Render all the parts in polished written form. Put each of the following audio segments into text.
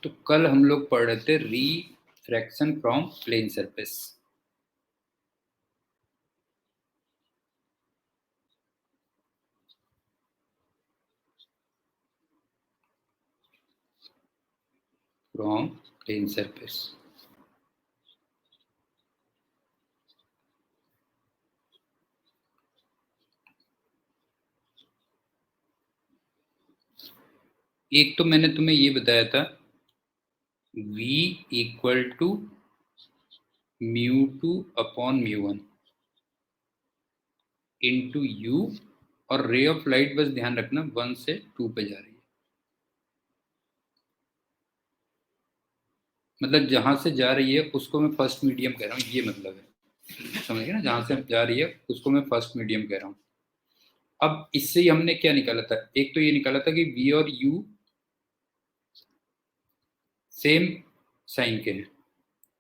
तो कल हम लोग पढ़ रहे थे refraction from plane surface. From plane surface. एक तो मैंने तुम्हें ये बताया था v equal to μ2 upon μ1 into u, और रे ऑफ लाइट बस ध्यान रखना 1 से 2 पे जा रही है, मतलब जहां से जा रही है उसको मैं फर्स्ट मीडियम कह रहा हूँ, ये मतलब है, समझ गए ना? जहां से जा रही है उसको मैं फर्स्ट मीडियम कह रहा हूँ। अब इससे ही हमने क्या निकाला था? एक तो ये निकाला था कि v और u सेम साइन के हैं।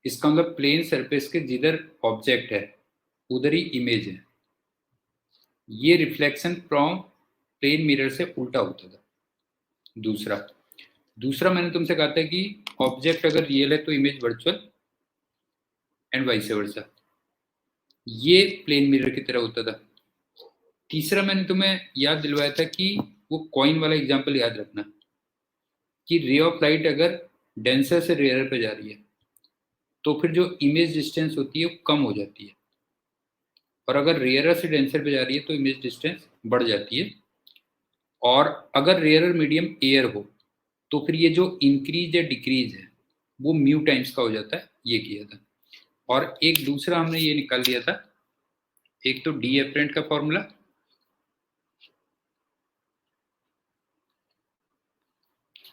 इसका मतलब प्लेन सरफेस के जिधर ऑब्जेक्ट है उधर ही इमेज है। ये रिफ्लेक्शन फ्रॉम प्लेन मिरर से उल्टा होता था। दूसरा दूसरा मैंने तुमसे कहा था कि ऑब्जेक्ट अगर रियल है तो image virtual and vice versa. ये प्लेन मिरर की तरह होता था। तीसरा मैंने तुम्हें याद दिलवाया था कि वो कॉइन वाला एग्जांपल याद रखना कि रे ऑफ लाइट अगर डेंसर से रेयर पे जा रही है तो फिर जो इमेज डिस्टेंस होती है वो कम हो जाती है, और अगर रेयरर से डेंसर पे जा रही है तो इमेज डिस्टेंस बढ़ जाती है। और अगर रेयरर मीडियम एयर हो तो फिर ये जो इंक्रीज या डिक्रीज है वो म्यू टाइम्स का हो जाता है। ये किया था। और एक दूसरा हमने ये निकाल लिया था, एक तो डी एपरेंट का फॉर्मूला,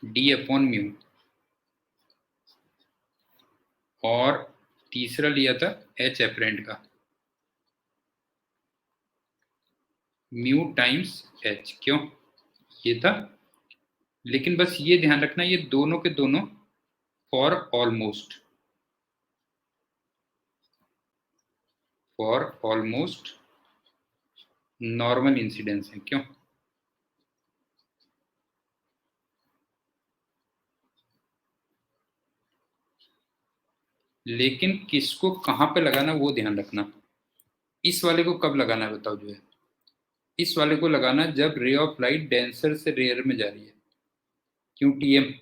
डी अपॉन म्यू, और तीसरा लिया था एच एपरेंट का, म्यू टाइम्स एच। क्यों? ये था। लेकिन बस ये ध्यान रखना ये दोनों के दोनों फॉर ऑलमोस्ट नॉर्मल इंसिडेंस है। क्यों? लेकिन किसको कहां पे लगाना वो ध्यान रखना। इस वाले को कब लगाना है बताओ? जो है इस वाले को लगाना जब रे ऑफ लाइट डेंसर से रेयर में जा रही है। क्यों टीएम?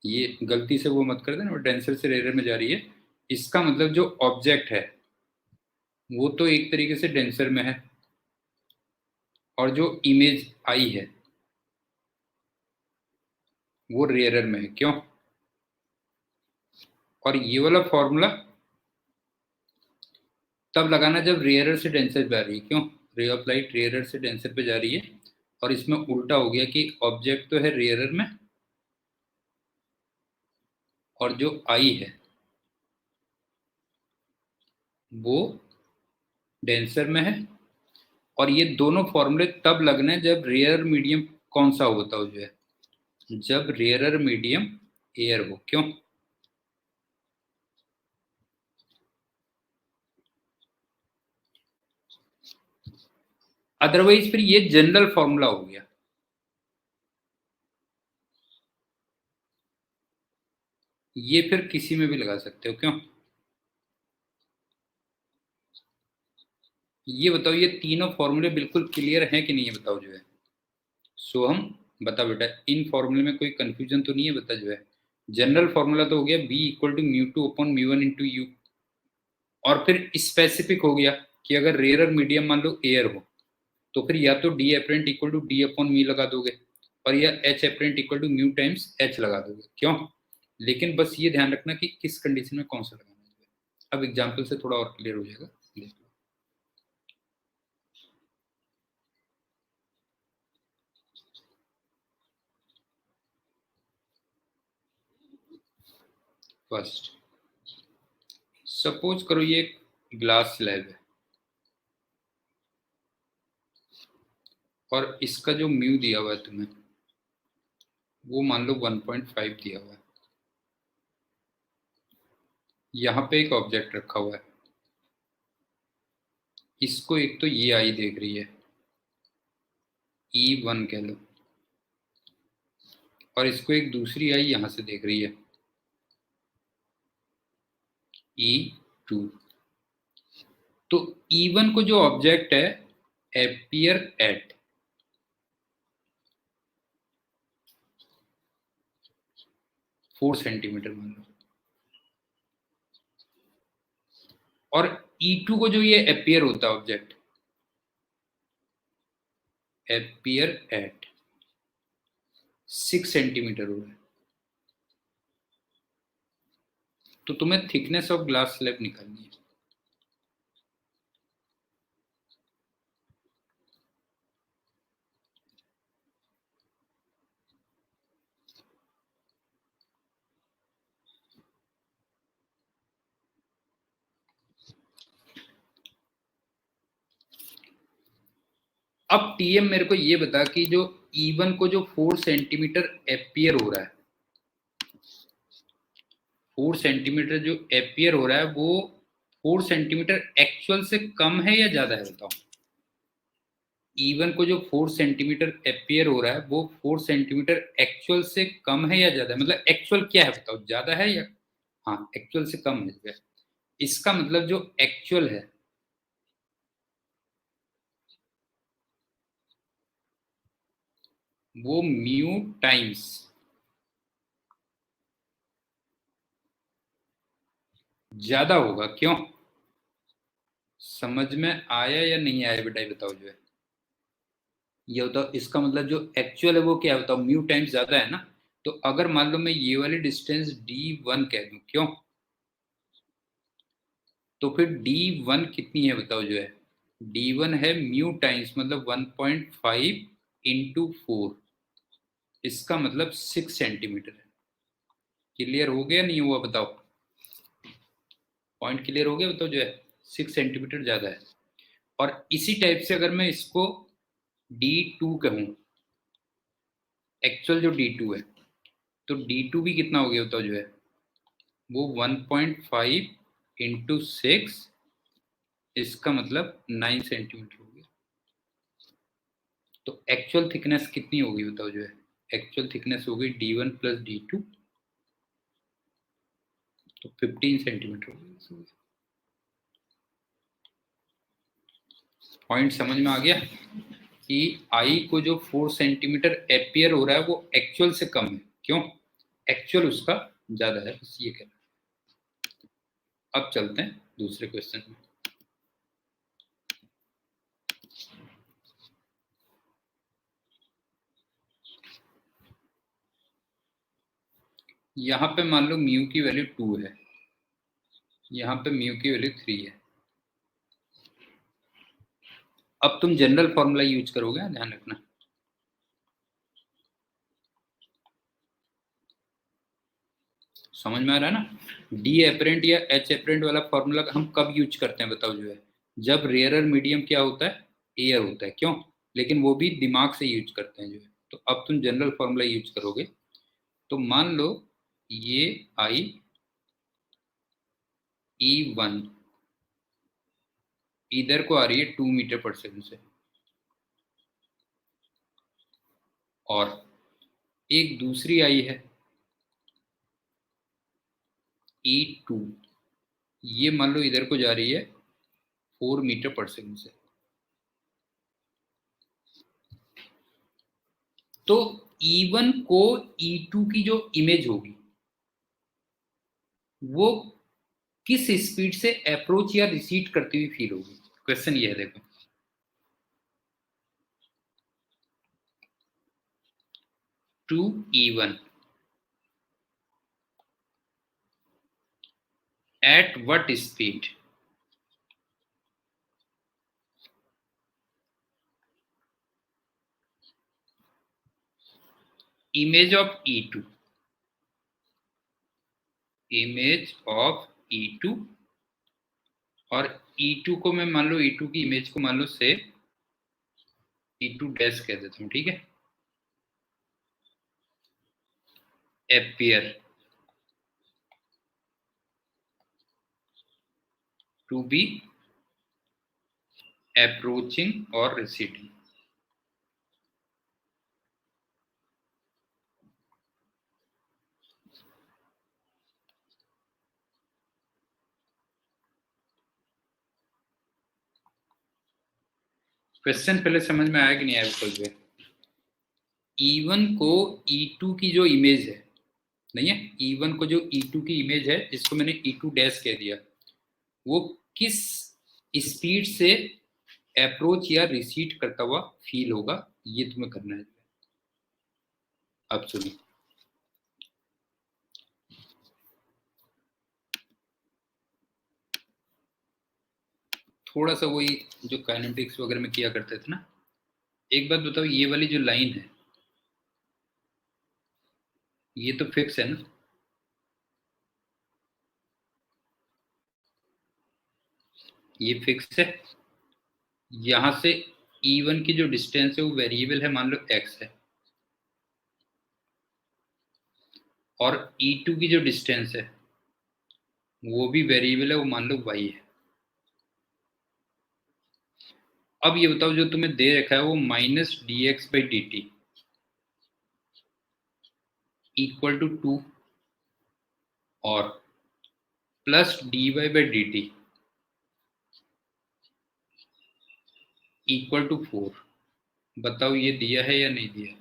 ये गलती से वो मत कर देना, डेंसर से रेयर में जा रही है। इसका मतलब जो ऑब्जेक्ट है वो तो एक तरीके से डेंसर में है, और जो इमेज आई है वो रेयरर में है। क्यों? और ये वाला फॉर्मूला तब लगाना जब रेयरर से डेंसर पे आ रही है। क्यों? रे ऑफ लाइट रेयरर से डेंसर पे जा रही है, और इसमें उल्टा हो गया कि ऑब्जेक्ट तो है रेयरर में और जो आई है वो डेंसर में है। और ये दोनों फॉर्मूले तब लगने हैं जब रेयर मीडियम कौन सा होता हो? जो है जब रेयरर मीडियम एयर हो। क्यों? अदरवाइज फिर ये जनरल फॉर्मूला हो गया। ये फिर किसी में भी लगा सकते हो। क्यों? ये बताओ ये तीनों फॉर्मूले बिल्कुल क्लियर हैं कि नहीं है? बताओ जो है। सो हम बता बेटा, इन फॉर्मूले में कोई कंफ्यूजन तो नहीं है? बता जो है। जनरल फॉर्मूला तो हो गया B equal to mu two upon mu one into U, और फिर स्पेसिफिक हो गया कि अगर रेयर मीडियम मान लो एयर हो तो फिर या तो D apparent equal to D upon mu लगा दोगे, और या H apparent equal to mu times H लगा दोगे। क्यों? लेकिन बस ये ध्यान रखना कि किस कंडीशन में कौन सा लगाना है। अब एग्जाम्पल से थोड़ा और क्लियर हो जाएगा। देख लो। फर्स्ट सपोज करो ये ग्लास स्लैब है, और इसका जो म्यू दिया हुआ है तुम्हें वो मान लो 1.5 दिया हुआ है। यहाँ पे एक ऑब्जेक्ट रखा हुआ है, इसको एक तो ये आई देख रही है, E1 कह लो, और इसको एक दूसरी आई यहां से देख रही है E2। तो E1 को जो ऑब्जेक्ट है अपीयर एट 4 सेंटीमीटर मान लो, और E2 को जो ये अपीयर होता है ऑब्जेक्ट अपीयर एट 6 सेंटीमीटर हो रहा है। तो तुम्हें थिकनेस ऑफ ग्लास स्लैब निकालनी है। अब टीएम मेरे को ये बता कि जो E1 को जो 4 सेंटीमीटर अपीयर हो रहा है, 4 सेंटीमीटर जो अपीयर हो रहा है वो 4 सेंटीमीटर एक्चुअल से कम है या ज्यादा है, बताओ। E1 को जो 4 सेंटीमीटर अपीयर हो रहा है वो 4 सेंटीमीटर एक्चुअल से कम है या ज्यादा है, मतलब एक्चुअल क्या है बताओ, ज्यादा है या, हाँ एक्चुअल से कम है। इसका मतलब जो एक्चुअल है वो म्यू टाइम्स ज्यादा होगा। क्यों, समझ में आया या नहीं आया बेटा, ये बताओ। जो है ये बताओ, इसका मतलब जो एक्चुअल है वो क्या है बताओ, म्यू टाइम्स ज्यादा है ना। तो अगर मान लो मैं ये वाली डिस्टेंस D1 कह दूं, क्यों, तो फिर D1 कितनी है बताओ। जो है D1 है म्यू टाइम्स मतलब 1.5 इंटू 4, इसका मतलब 6 सेंटीमीटर है। क्लियर हो गया नहीं हुआ बताओ, पॉइंट क्लियर हो गया बताओ। जो है 6 सेंटीमीटर ज्यादा है। और इसी टाइप से अगर मैं इसको D2 कहूं, एक्चुअल जो D2 है, तो D2 भी कितना हो गया बताओ। जो है वो 1.5 इंटू 6, इसका मतलब 9 सेंटीमीटर हो गया। तो एक्चुअल थिकनेस कितनी होगी बताओ। जो है एक्चुअल थिकनेस होगी D1 प्लस D2, तो 15 सेंटीमीटर होगी। पॉइंट समझ में आ गया कि आई को जो 4 सेंटीमीटर एपियर हो रहा है वो एक्चुअल से कम है। क्यों, एक्चुअल उसका ज्यादा है, बस ये कहना। अब चलते हैं दूसरे क्वेश्चन में। यहां पे मान लो म्यू की वैल्यू 2 है, यहां पे म्यू की वैल्यू 3 है। अब तुम जनरल फॉर्मूला यूज करोगे, ध्यान रखना। समझ में आ रहा है ना। डी एपरेंट या एच एपरेंट वाला फॉर्मूला हम कब यूज करते हैं बताओ। जो है जब रेयरर मीडियम क्या होता है, एयर होता है। क्यों, लेकिन वो भी दिमाग से यूज करते हैं। जो है तो अब तुम जनरल फॉर्मूला यूज करोगे। तो मान लो ये आई E1 इधर को आ रही है 2 मीटर पर सेकंड से, और एक दूसरी आई है E2, ये मान लो इधर को जा रही है 4 मीटर पर सेकंड से। तो E1 को E2 की जो इमेज होगी वो किस स्पीड से अप्रोच या रिसीड करती हुई फील होगी। क्वेश्चन ये है, देखो। To E1 at what speed image of E2, image of E2, और E2 को मैं मान लो E2 की इमेज को मान लो से E2 डैश कह देता हूं, ठीक है। एपियर टू बी अप्रोचिंग और रिसीडिंग। क्वेश्चन पहले समझ में आया कि नहीं आया? बिल्कुल E1 को E2 की जो इमेज है, नहीं है, E1 को जो E2 की इमेज है जिसको मैंने E2 डैश कह दिया, वो किस स्पीड से अप्रोच या रिसीट करता हुआ फील होगा, ये तुम्हें करना है। अब सुनो, थोड़ा सा वही जो काइनेटिक्स वगैरह में किया करते थे ना। एक बात बताओ, ये वाली जो लाइन है ये तो फिक्स है ना? ये फिक्स है। यहां से E1 की जो डिस्टेंस है वो वेरिएबल है, मान लो x है, और E2 की जो डिस्टेंस है वो भी वेरिएबल है, वो मान लो y है। अब ये बताओ, जो तुम्हें दे रखा है वो -dx/dt इक्वल टू 2 और +dy/dt इक्वल टू 4, बताओ ये दिया है या नहीं दिया?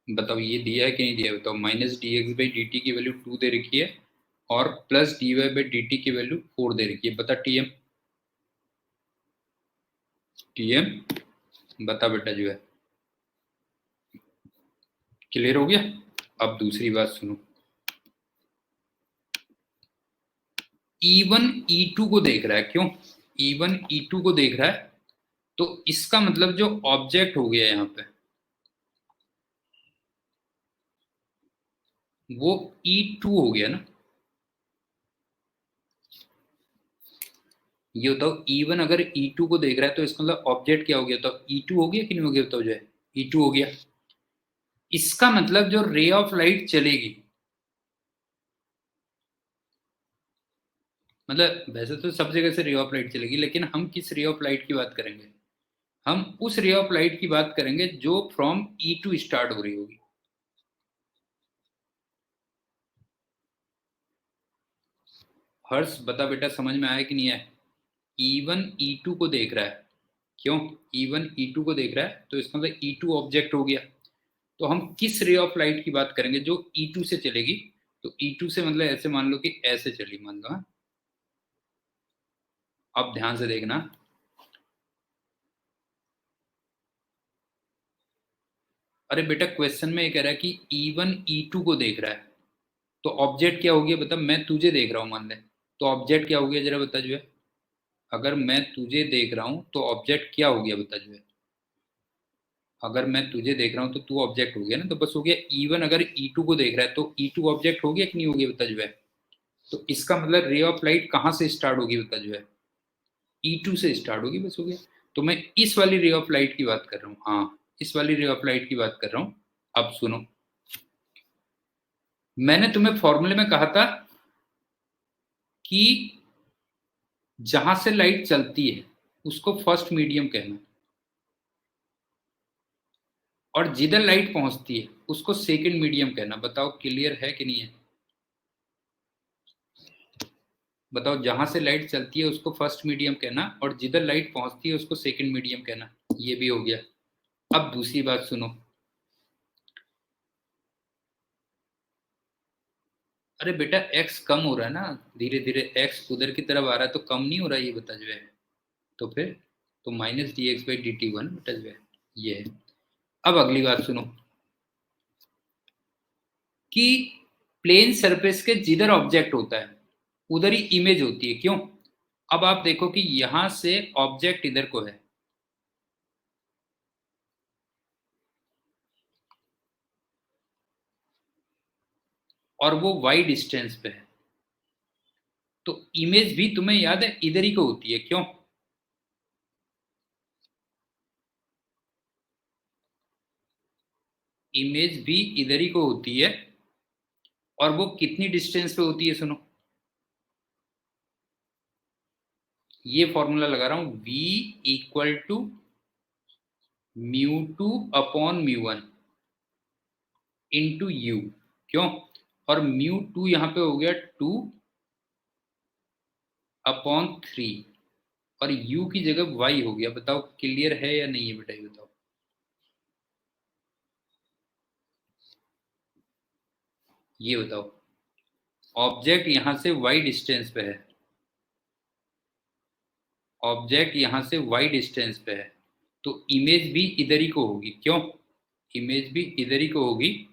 बताओ ये दिया है कि नहीं दिया? बताओ, -dx/dt की वैल्यू 2 दे रखी है और +dy/dt की वैल्यू 4 दे रखी है। बता टीएम, टीएम बता बेटा जो है। क्लियर हो गया? अब दूसरी बात सुनो, E1 E2 को देख रहा है, क्यों? E1 E2 को देख रहा है, तो इसका मतलब जो ऑब्जेक्ट हो गया यहाँ पे वो E2 हो गया ना। ये बताओ, E1 अगर E2 को देख रहा है तो इसका मतलब ऑब्जेक्ट क्या हो गया? तो E2 हो गया कि नहीं हो गया? बताओ जो है, E2 हो गया। इसका मतलब जो रे ऑफ लाइट चलेगी, मतलब वैसे तो सब जगह से रे ऑफ लाइट चलेगी, लेकिन हम किस रे ऑफ लाइट की बात करेंगे? हम उस रे ऑफ लाइट की बात करेंगे जो फ्रॉम E2 स्टार्ट हो रही होगी। हर्ष बता बेटा, समझ में आया कि नहीं आया? E1 E2 को देख रहा है, क्यों? E1 E2 को देख रहा है तो इसका मतलब E2 ऑब्जेक्ट हो गया। तो हम किस रे ऑफ लाइट की बात करेंगे जो E2 से चलेगी? तो E2 से मतलब ऐसे मान लो कि ऐसे चली, मान लो, हाँ? अब ध्यान से देखना, अरे बेटा क्वेश्चन में ये कह रहा है कि E1 E2 को देख रहा है, तो ऑब्जेक्ट क्या हो गया? बता, मैं तुझे देख रहा हूं मान ले, तो ऑब्जेक्ट क्या हो गया जरा बता जो है। अगर मैं तुझे देख रहा हूं तो ऑब्जेक्ट क्या हो गया? बता जो है। अगर मैं तुझे देख रहा हूं तो तू ऑब्जेक्ट हो गया ना, तो बस हो गया। E1 अगर E2 को देख रहा है तो E2 ऑब्जेक्ट हो गया कि नहीं हो गया? बता जो है। तो इसका मतलब रे ऑफ लाइट कहाँ से स्टार्ट होगी? बता जो है, E2 से स्टार्ट होगी, बस हो गया। तो मैं इस वाली रे ऑफ लाइट की बात कर रहा हूँ, हाँ, इस वाली रे ऑफ लाइट की बात कर रहा हूँ। अब सुनो, मैंने तुम्हें फॉर्मूले में कहा था कि जहां से लाइट चलती है उसको फर्स्ट मीडियम कहना, और जिधर लाइट पहुंचती है उसको सेकंड मीडियम कहना। बताओ क्लियर है कि नहीं है? बताओ, जहां से लाइट चलती है उसको फर्स्ट मीडियम कहना, और जिधर लाइट पहुंचती है उसको सेकंड मीडियम कहना। ये भी हो गया। अब दूसरी बात सुनो, अरे बेटा एक्स कम हो रहा है ना, धीरे धीरे एक्स उधर की तरफ आ रहा है, तो कम नहीं हो रहा, ये बता जो है। तो फिर तो -dx/dt 1 बेटा जो है, ये है। अब अगली बात सुनो कि प्लेन सरफेस के जिधर ऑब्जेक्ट होता है उधर ही इमेज होती है, क्यों? अब आप देखो कि यहां से ऑब्जेक्ट इधर को है और वो y डिस्टेंस पे है, तो इमेज भी तुम्हें याद है इधर ही को होती है, क्यों? इमेज भी इधर ही को होती है, और वो कितनी डिस्टेंस पे होती है? सुनो, ये फॉर्मूला लगा रहा हूं, v equal to μ2/μ1 into U, क्यों? और μ2 यहाँ पे हो गया 2, अपॉन 3 और u की जगह y हो गया। बताओ क्लियर है या नहीं है बेटा, ये बताओ। ये बताओ, ऑब्जेक्ट यहां से y डिस्टेंस पे है, ऑब्जेक्ट यहां से y डिस्टेंस पे है, तो इमेज भी इधर ही को होगी। क्यों? इमेज भी इधर ही को होगी,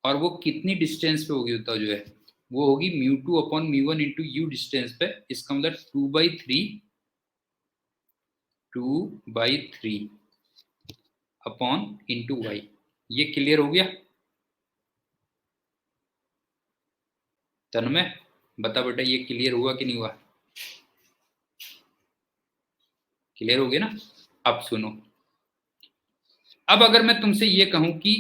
और वो कितनी डिस्टेंस पे होगी बताओ जो है, वो होगी μ2 अपॉन μ1 इंटू यू डिस्टेंस पे। इसका मतलब 2/3 अपॉन इंटू वाई। ये क्लियर हो गया? तन्मय बता बेटा, ये क्लियर हुआ कि नहीं हुआ? क्लियर हो गया ना? अब सुनो, अब अगर मैं तुमसे ये कहूं कि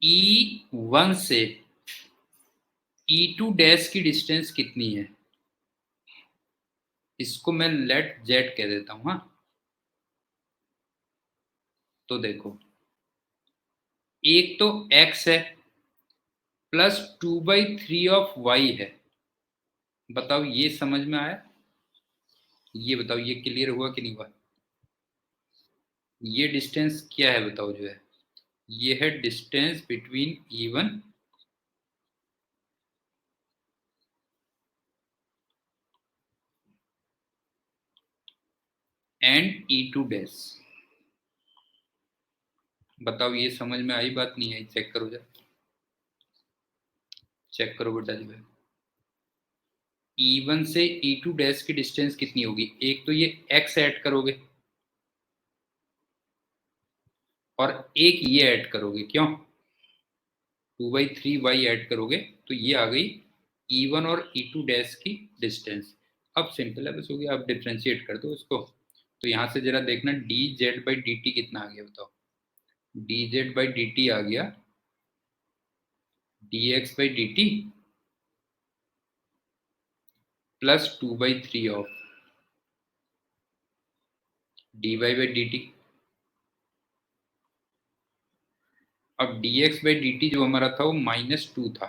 E1 से E2 डैश की डिस्टेंस कितनी है, इसको मैं लेट जेड कह देता हूं। हाँ, तो देखो, एक तो x है प्लस 2/3 ऑफ y है। बताओ ये समझ में आया? ये बताओ, ये क्लियर हुआ कि नहीं हुआ? ये डिस्टेंस क्या है बताओ जो है, ये है distance between E1 and E2 dash. बताओ ये समझ में आई बात, नहीं आई? चेक करो जरा, चेक करो बेटा जो है, E1 से E2 डैश की डिस्टेंस कितनी होगी? एक तो ये x ऐड करोगे और एक ये ऐड करोगे। क्यों? 2/3 y ऐड करोगे तो ये आ गई E1 और E2 डैश की डिस्टेंस। अब सिंपल है, बस हो गया। आप डिफ्रेंशिएट कर दो इसको, तो यहाँ से जरा देखना dz/dt कितना आ गया बताओ। dz/dt आ गया dx/dt प्लस 2/3 ऑफ dy/dt। अब dx/dt जो हमारा था वो -2 था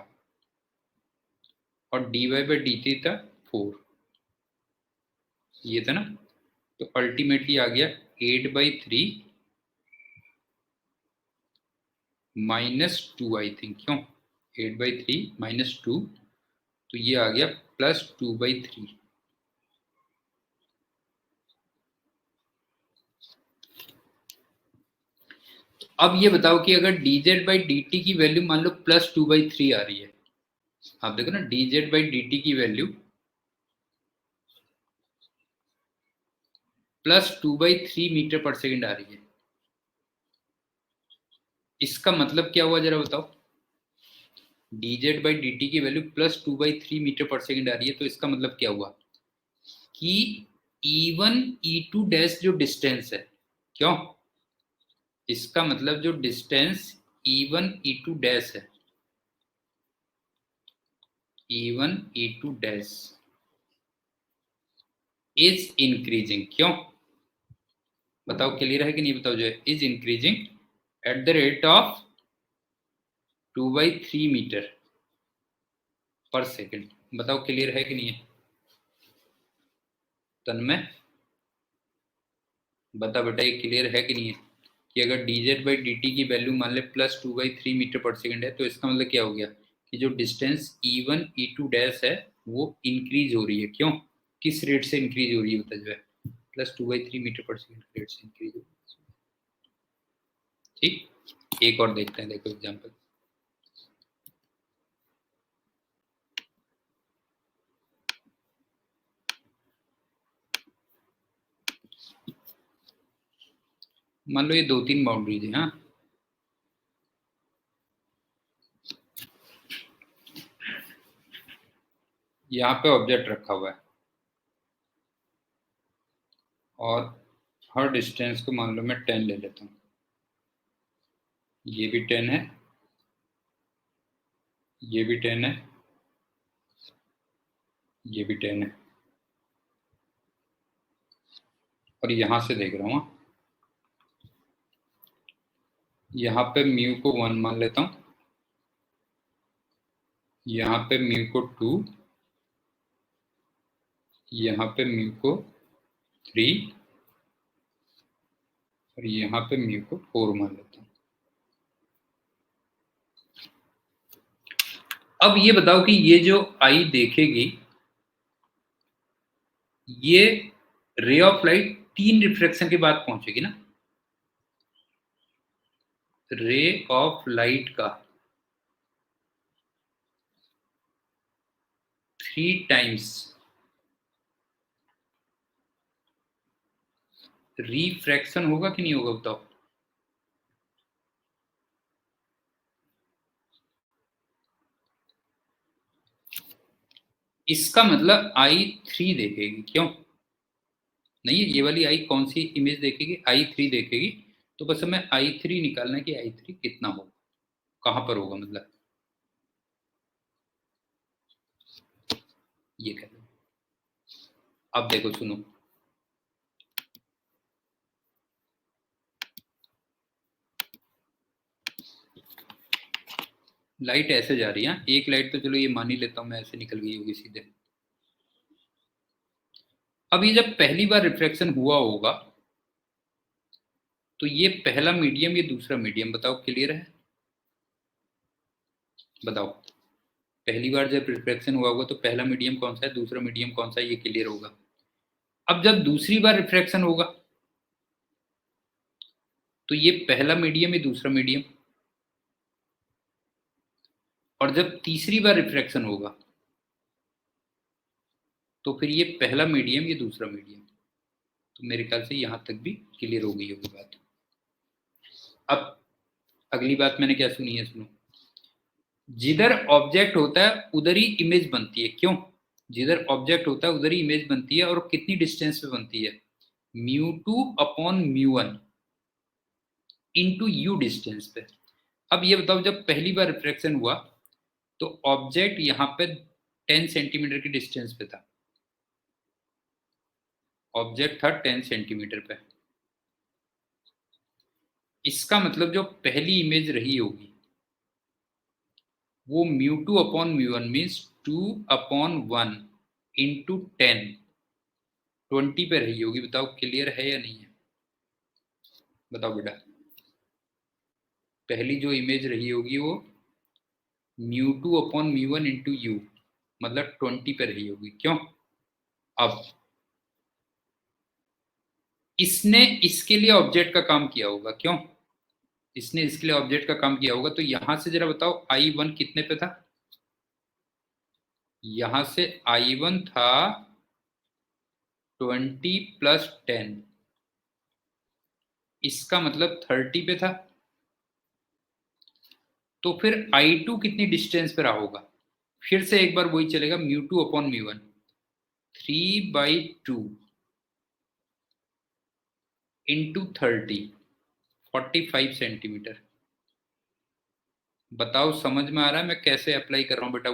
और dy/dt था 4, ये था ना। तो अल्टीमेटली आ गया 8/3 -2 आई थिंक। क्यों? 8/3 -2, तो ये आ गया +2/3। अब ये बताओ कि अगर dz/dt की वैल्यू मान लो +2/3 आ रही है, आप देखो ना dz/dt की वैल्यू +2/3 मीटर पर सेकेंड आ रही है, इसका मतलब क्या हुआ जरा बताओ। dz/dt की वैल्यू +2/3 मीटर पर सेकेंड आ रही है, तो इसका मतलब क्या हुआ कि E1 E2 डैश जो डिस्टेंस है, क्यों, इसका मतलब जो डिस्टेंस E1 E2 डैश है, E1 E2 dash is increasing. क्यों? बताओ क्लियर है कि नहीं? बताओ जो है, is increasing at the rate of 2/3 metre पर सेकेंड। बताओ क्लियर है कि नहीं है? तन्मय बता बेटा, ये क्लियर है कि नहीं है कि अगर dz/dt की वैल्यू मान ले +2/3 मीटर पर सेकेंड है, तो इसका मतलब क्या हो गया कि जो डिस्टेंस E1 E2 डैश है वो इंक्रीज हो रही है। क्यों? किस रेट से इंक्रीज हो रही है बता जो है, +2/3 मीटर पर सेकेंड रेट से इंक्रीज हो रही है। ठीक, एक और देखते हैं, देखो एग्जाम्पल। मान लो ये 2-3 बाउंड्रीज है। हाँ, यहाँ पे ऑब्जेक्ट रखा हुआ है और हर डिस्टेंस को मान लो मैं 10 ले लेता हूँ, ये भी 10 है, ये भी 10 है, ये भी 10 है, और यहाँ से देख रहा हूँ, यहाँ पे म्यू को 1 मान लेता हूँ, यहाँ पे म्यू को 2, यहाँ पे म्यू को 3 और यहाँ पे म्यू को 4 मान लेता हूँ। अब ये बताओ कि ये जो आई देखेगी, ये रे ऑफ लाइट 3 रिफ्रैक्शन के बाद पहुंचेगी ना। रे ऑफ लाइट का 3 टाइम्स रिफ्रैक्शन होगा कि नहीं होगा बताओ। इसका मतलब I3 देखेगी, क्यों नहीं, ये वाली आई कौन सी इमेज देखेगी, I3 देखेगी। तो बस हमें I3 निकालना है कि I3 कितना होगा, कहां पर होगा, मतलब ये कह दो। अब देखो सुनो, लाइट ऐसे जा रही है, एक लाइट तो चलो ये मान ही लेता हूं मैं, ऐसे निकल गई होगी सीधे। अब ये जब पहली बार रिफ्रैक्शन हुआ होगा तो ये पहला मीडियम, ये दूसरा मीडियम, बताओ क्लियर है, बताओ। पहली बार जब रिफ्रैक्शन हुआ होगा तो पहला मीडियम कौन सा है, दूसरा मीडियम कौन सा है, ये क्लियर होगा। अब जब दूसरी बार रिफ्रैक्शन होगा तो ये पहला मीडियम, ये दूसरा मीडियम, और जब तीसरी बार रिफ्रैक्शन होगा तो फिर ये पहला मीडियम, ये दूसरा मीडियम। तो मेरे ख्याल से यहां तक भी क्लियर हो गई होगी बात। अब अगली बात मैंने क्या सुनी है, सुनो। जिधर ऑब्जेक्ट होता है उधर ही इमेज बनती है, क्यों, जिधर ऑब्जेक्ट होता है उधर ही इमेज बनती है, और कितनी डिस्टेंस पे बनती है, μ2/μ1 इंटू यू डिस्टेंस पे। अब ये बताओ, जब पहली बार रिफ्रैक्शन हुआ तो ऑब्जेक्ट यहाँ पे 10 सेंटीमीटर की डिस्टेंस पे था, ऑब्जेक्ट था 10 सेंटीमीटर पे। इसका मतलब जो पहली इमेज रही होगी वो μ2/μ1 मीन्स 2/1 इंटू 10, 20 पे रही होगी। बताओ क्लियर है या नहीं है, बताओ बेटा। पहली जो इमेज रही होगी वो μ2/μ1 इंटू यू, मतलब 20 पे रही होगी, क्यों। अब इसने इसके लिए ऑब्जेक्ट का काम किया होगा, क्यों, इसने इसके लिए ऑब्जेक्ट का काम किया होगा। तो यहां से जरा बताओ I1 कितने पे था, यहां से I1 था 20 + 10, इसका मतलब 30 पे था। तो फिर I2 कितनी डिस्टेंस पे रहा होगा, फिर से एक बार वही चलेगा, μ2/μ1 3/2 इंटू 30, 45 सेंटीमीटर। बताओ समझ में आ रहा है मैं कैसे अप्लाई कर रहा हूं बेटा,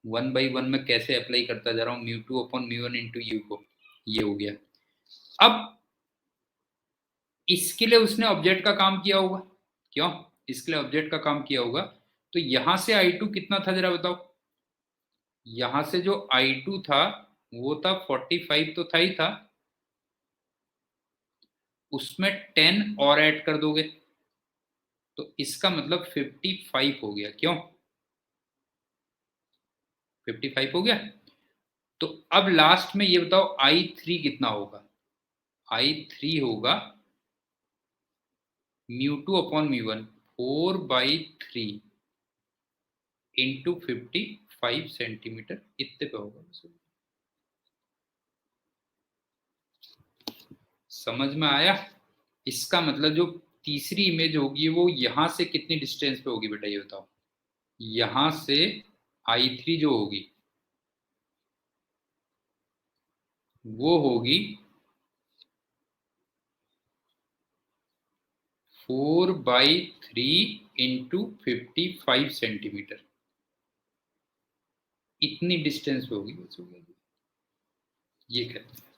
1/1 में कैसे अप्लाई करता जा रहा हूं, μ2/μ1 इंटू यू को। ये हो गया। अब इसके लिए उसने ऑब्जेक्ट का काम किया होगा, क्यों, इसके लिए ऑब्जेक्ट का काम किया होगा। तो यहां से I2 कितना था जरा बताओ, यहां से जो I2 था वो था 45 तो था ही था, उसमें 10 और ऐड कर दोगे तो इसका मतलब 55 हो गया, क्यों, 55 हो गया। तो अब लास्ट में ये बताओ I3 कितना होगा, I3 होगा μ2/μ1 4/3 इंटू 55 सेंटीमीटर, इतने पे होगा। समझ में आया। इसका मतलब जो तीसरी इमेज होगी वो यहां से कितनी डिस्टेंस पे होगी बेटा, ये बताओ। यहां से I3 जो होगी वो होगी 4/3 इंटू 55 सेंटीमीटर, इतनी डिस्टेंस पे होगी, बस हो गया। ये कहते हैं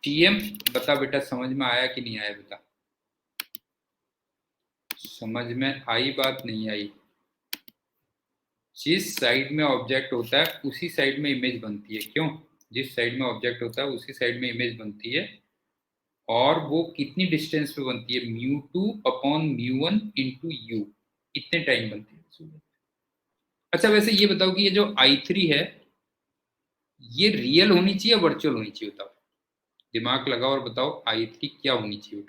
TM। बता बेटा समझ में आया कि नहीं आया, बता, समझ में आई बात नहीं आई, जिस साइड में ऑब्जेक्ट होता है उसी साइड में इमेज बनती है। क्यों? जिस साइड में ऑब्जेक्ट होता है उसी साइड में इमेज बनती है, और वो कितनी डिस्टेंस पे बनती है? μ2/μ1 इंटू यू, इतने टाइम बनती है। अच्छा वैसे ये बताओ कि ये जो I3 है ये रियल होनी चाहिए या वर्चुअल होनी चाहिए? बताओ, दिमाग लगाओ और बताओ I3 क्या होनी चाहिए?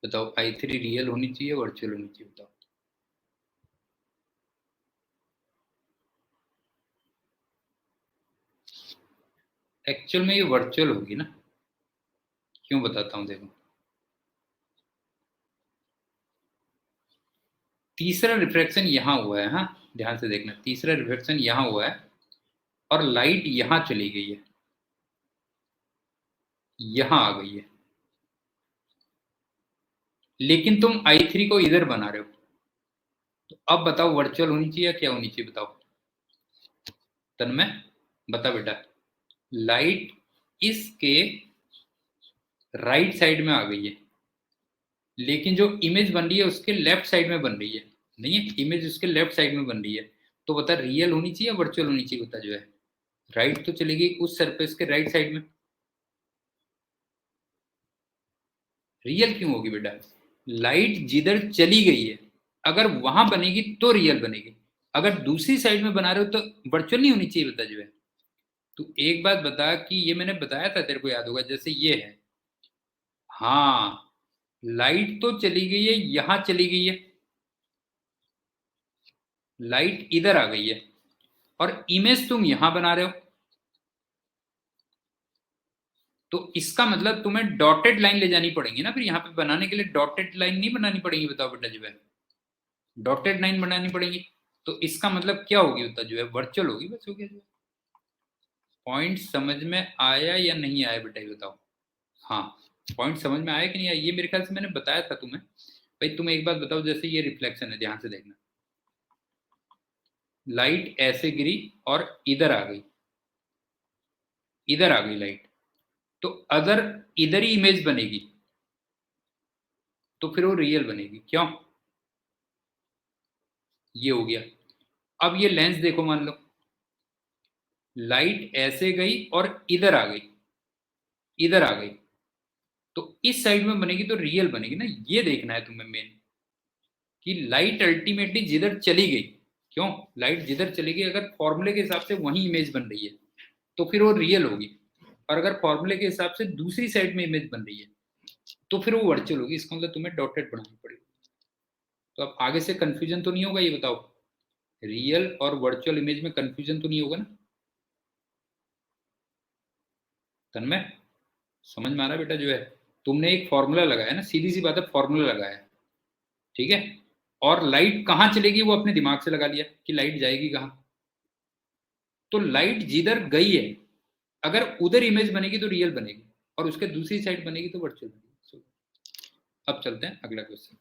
बताओ I3 रियल होनी चाहिए वर्चुअल होनी चाहिए? बताओ। एक्चुअल में ये वर्चुअल होगी ना। क्यों बताता हूं, देखो। तीसरा रिफ्रैक्शन यहां हुआ है, हाँ ध्यान से देखना, तीसरा रिफ्रैक्शन यहां हुआ है और लाइट यहां चली गई है, यहां आ गई है, लेकिन तुम I3 को इधर बना रहे हो। तो अब बताओ वर्चुअल होनी चाहिए या क्या होनी चाहिए? बताओ तन्मय, बता बेटा। लाइट इसके राइट साइड में आ गई है, लेकिन जो इमेज बन रही है उसके लेफ्ट साइड में बन रही है। नहीं है, इमेज उसके लेफ्ट साइड में बन रही है। तो बता रियल होनी चाहिए या वर्चुअल होनी चाहिए? बता जो है, राइट तो चली गई उस सरफेस के राइट साइड में, रियल क्यों होगी बेटा? लाइट जिधर चली गई है अगर वहां बनेगी तो रियल बनेगी, अगर दूसरी साइड में बना रहे हो तो वर्चुअल नहीं होनी चाहिए। बता जो है, तू एक बात बता कि ये मैंने बताया था, तेरे को याद होगा, जैसे ये है, हाँ लाइट तो चली गई है, यहां चली गई है, लाइट इधर आ गई है और इमेज तुम यहां बना रहे हो। तो इसका मतलब तुम्हें डॉटेड लाइन ले जानी पड़ेगी ना, फिर यहाँ पे बनाने के लिए डॉटेड लाइन नहीं बनानी पड़ेगी? बताओ बेटा जो है, डॉटेड लाइन बनानी पड़ेगी। तो इसका मतलब क्या होगी? बता जो है, वर्चुअल होगी, बस हो गया। जो पॉइंट समझ में आया या नहीं आया बेटा, ये बताओ। हाँ, पॉइंट समझ में आया कि नहीं आया? ये मेरे ख्याल से मैंने बताया था तुम्हें। भाई तुम एक बात बताओ, जैसे ये रिफ्लेक्शन है, ध्यान से देखना, लाइट ऐसे गिरी और इधर आ गई, इधर आ गई लाइट, तो अगर इधर ही इमेज बनेगी तो फिर वो रियल बनेगी। क्यों? ये हो गया। अब ये लेंस देखो, मान लो लाइट ऐसे गई और इधर आ गई, इधर आ गई, तो इस साइड में बनेगी तो रियल बनेगी ना। ये देखना है तुम्हें मेन, कि लाइट अल्टीमेटली जिधर चली गई, क्यों लाइट जिधर चली गई अगर फॉर्मूले के हिसाब से वही इमेज बन रही है तो फिर वो रियल होगी, और अगर फॉर्मूले के हिसाब से दूसरी साइड में इमेज बन रही है तो फिर वो वर्चुअल होगी। इसका मतलब तुम्हें डॉटेड बनानी पड़ेगी। तो अब आगे से कंफ्यूजन तो नहीं होगा? ये बताओ, रियल और वर्चुअल इमेज में कंफ्यूजन तो नहीं होगा ना? तन्मय, समझ में आ रहा है बेटा जो है? तुमने एक फॉर्मूला लगाया ना, सीधी सी बात है, फॉर्मूला लगाया, ठीक है, और लाइट कहाँ चलेगी वो अपने दिमाग से लगा लिया कि लाइट जाएगी कहाँ। तो लाइट जिधर गई है अगर उधर इमेज बनेगी तो रियल बनेगी, और उसके दूसरी साइड बनेगी तो वर्चुअल बनेगी। So, अब चलते हैं अगला क्वेश्चन।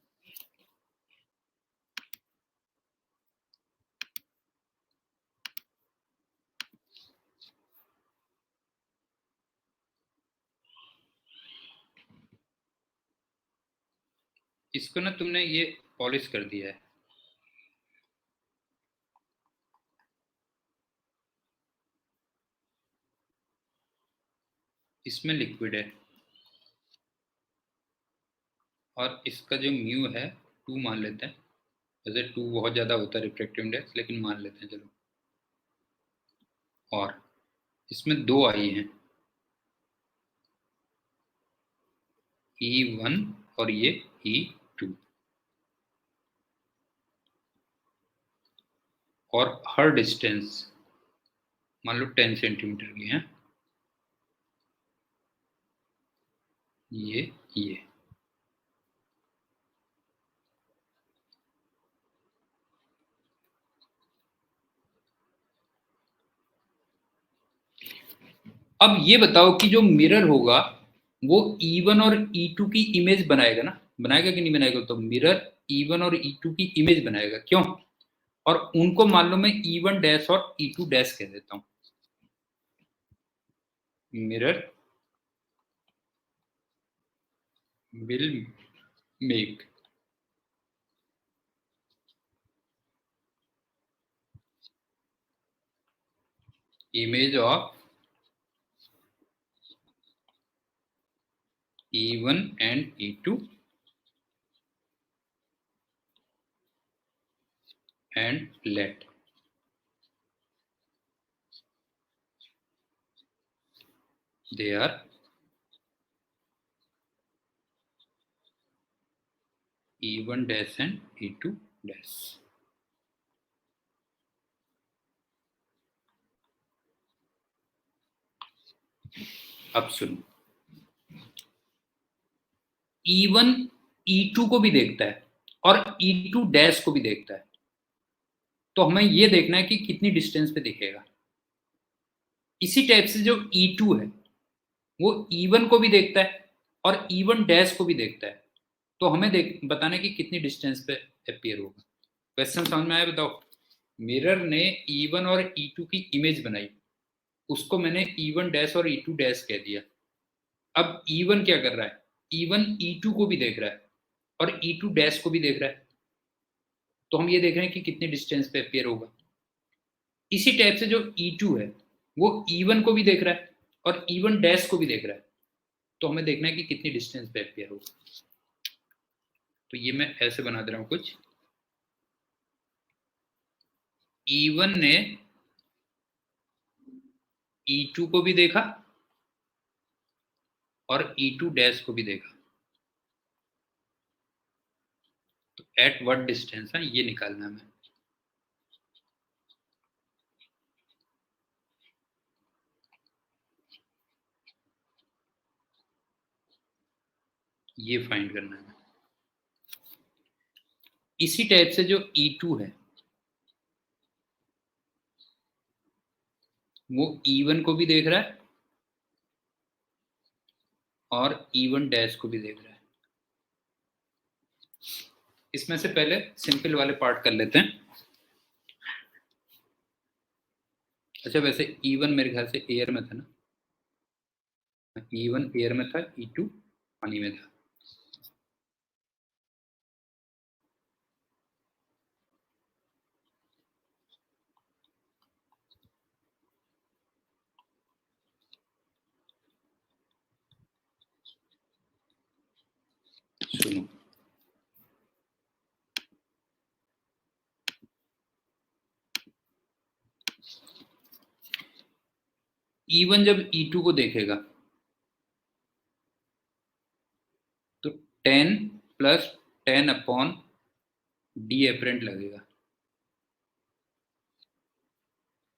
इसको ना तुमने ये पॉलिश कर दिया है, इसमें लिक्विड है, और इसका जो म्यू है 2 मान लेते हैं। वैसे 2 बहुत ज़्यादा होता है रिफ्रैक्टिव इंडेक्स, लेकिन मान लेते हैं चलो। और इसमें 2 आई हैं, E1 और ये E2, और हर डिस्टेंस मान लो 10 सेंटीमीटर की है, ये अब ये बताओ कि जो मिरर होगा वो E1 और E2 की इमेज बनाएगा ना, बनाएगा कि नहीं बनाएगा? तो मिरर E1 और E2 की इमेज बनाएगा। क्यों? और उनको मान लो मैं E1 डैश और E2 डैश कह देता हूं। Mirror will make image of E1 and E2 and let they are E1 dash and E2 dash. अब सुनो, E1 E2 को भी देखता है और E2 डैश को भी देखता है, तो हमें ये देखना है कि कितनी डिस्टेंस पे दिखेगा। इसी टाइप से जो E2 है वो E1 को भी देखता है और E1 डैश को भी देखता है, तो हमें बताना है कि कितनी डिस्टेंस पे अपीयर होगा। क्वेश्चन समझ में आया? बताओ। मिरर ने E1 और E2 की इमेज बनाई, उसको मैंने E1 डैश और E2 डैश कह दिया। अब E1 क्या कर रहा है? E1 E2 को भी देख रहा है और E2 डैश को भी देख रहा है, तो हम ये देख रहे हैं कि कितनी डिस्टेंस पे अपीयर होगा। इसी टाइप से जो E2 है वो E1 को भी देख रहा है और E1 डैश को भी देख रहा है, तो हमें देखना है कि कितनी डिस्टेंस पे अपीयर होगा। तो ये मैं ऐसे बना दे रहा हूं कुछ। E1 ने E2 को भी देखा और E2 डैश को भी देखा, तो एट व्हाट डिस्टेंस है ये निकालना है हमें। ये फाइंड करना है। इसी टाइप से जो E2 है वो E1 को भी देख रहा है और E1 डैश को भी देख रहा है। इसमें से पहले सिंपल वाले पार्ट कर लेते हैं। अच्छा, वैसे E1 मेरे ख्याल से एयर में था ना? E1 एयर में था, E2 पानी में था। सुनो, E1 जब E2 को देखेगा तो 10 प्लस 10 अपॉन डी एपरेंट लगेगा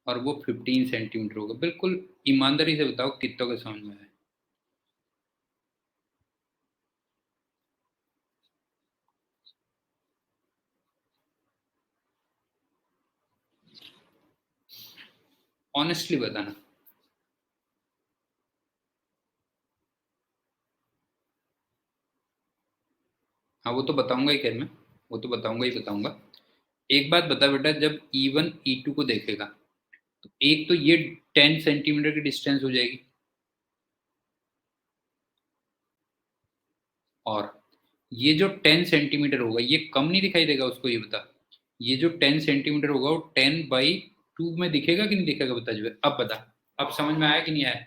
और वो 15 सेंटीमीटर होगा। बिल्कुल ईमानदारी से बताओ कितनों के समझ में है? ऑनेस्टली बताना। हाँ, वो तो बताऊंगा ही, खैर मैं वो तो बताऊंगा ही बताऊंगा। एक बात बता बेटा, जब E1 E2 को देखेगा तो एक तो ये 10 सेंटीमीटर की डिस्टेंस हो जाएगी, और ये जो 10 सेंटीमीटर होगा ये कम नहीं दिखाई देगा उसको? ये बता, ये जो 10 सेंटीमीटर होगा वो 10/2 में दिखेगा कि नहीं दिखेगा? बता जो है, अब बता। अब समझ में आया कि नहीं आया?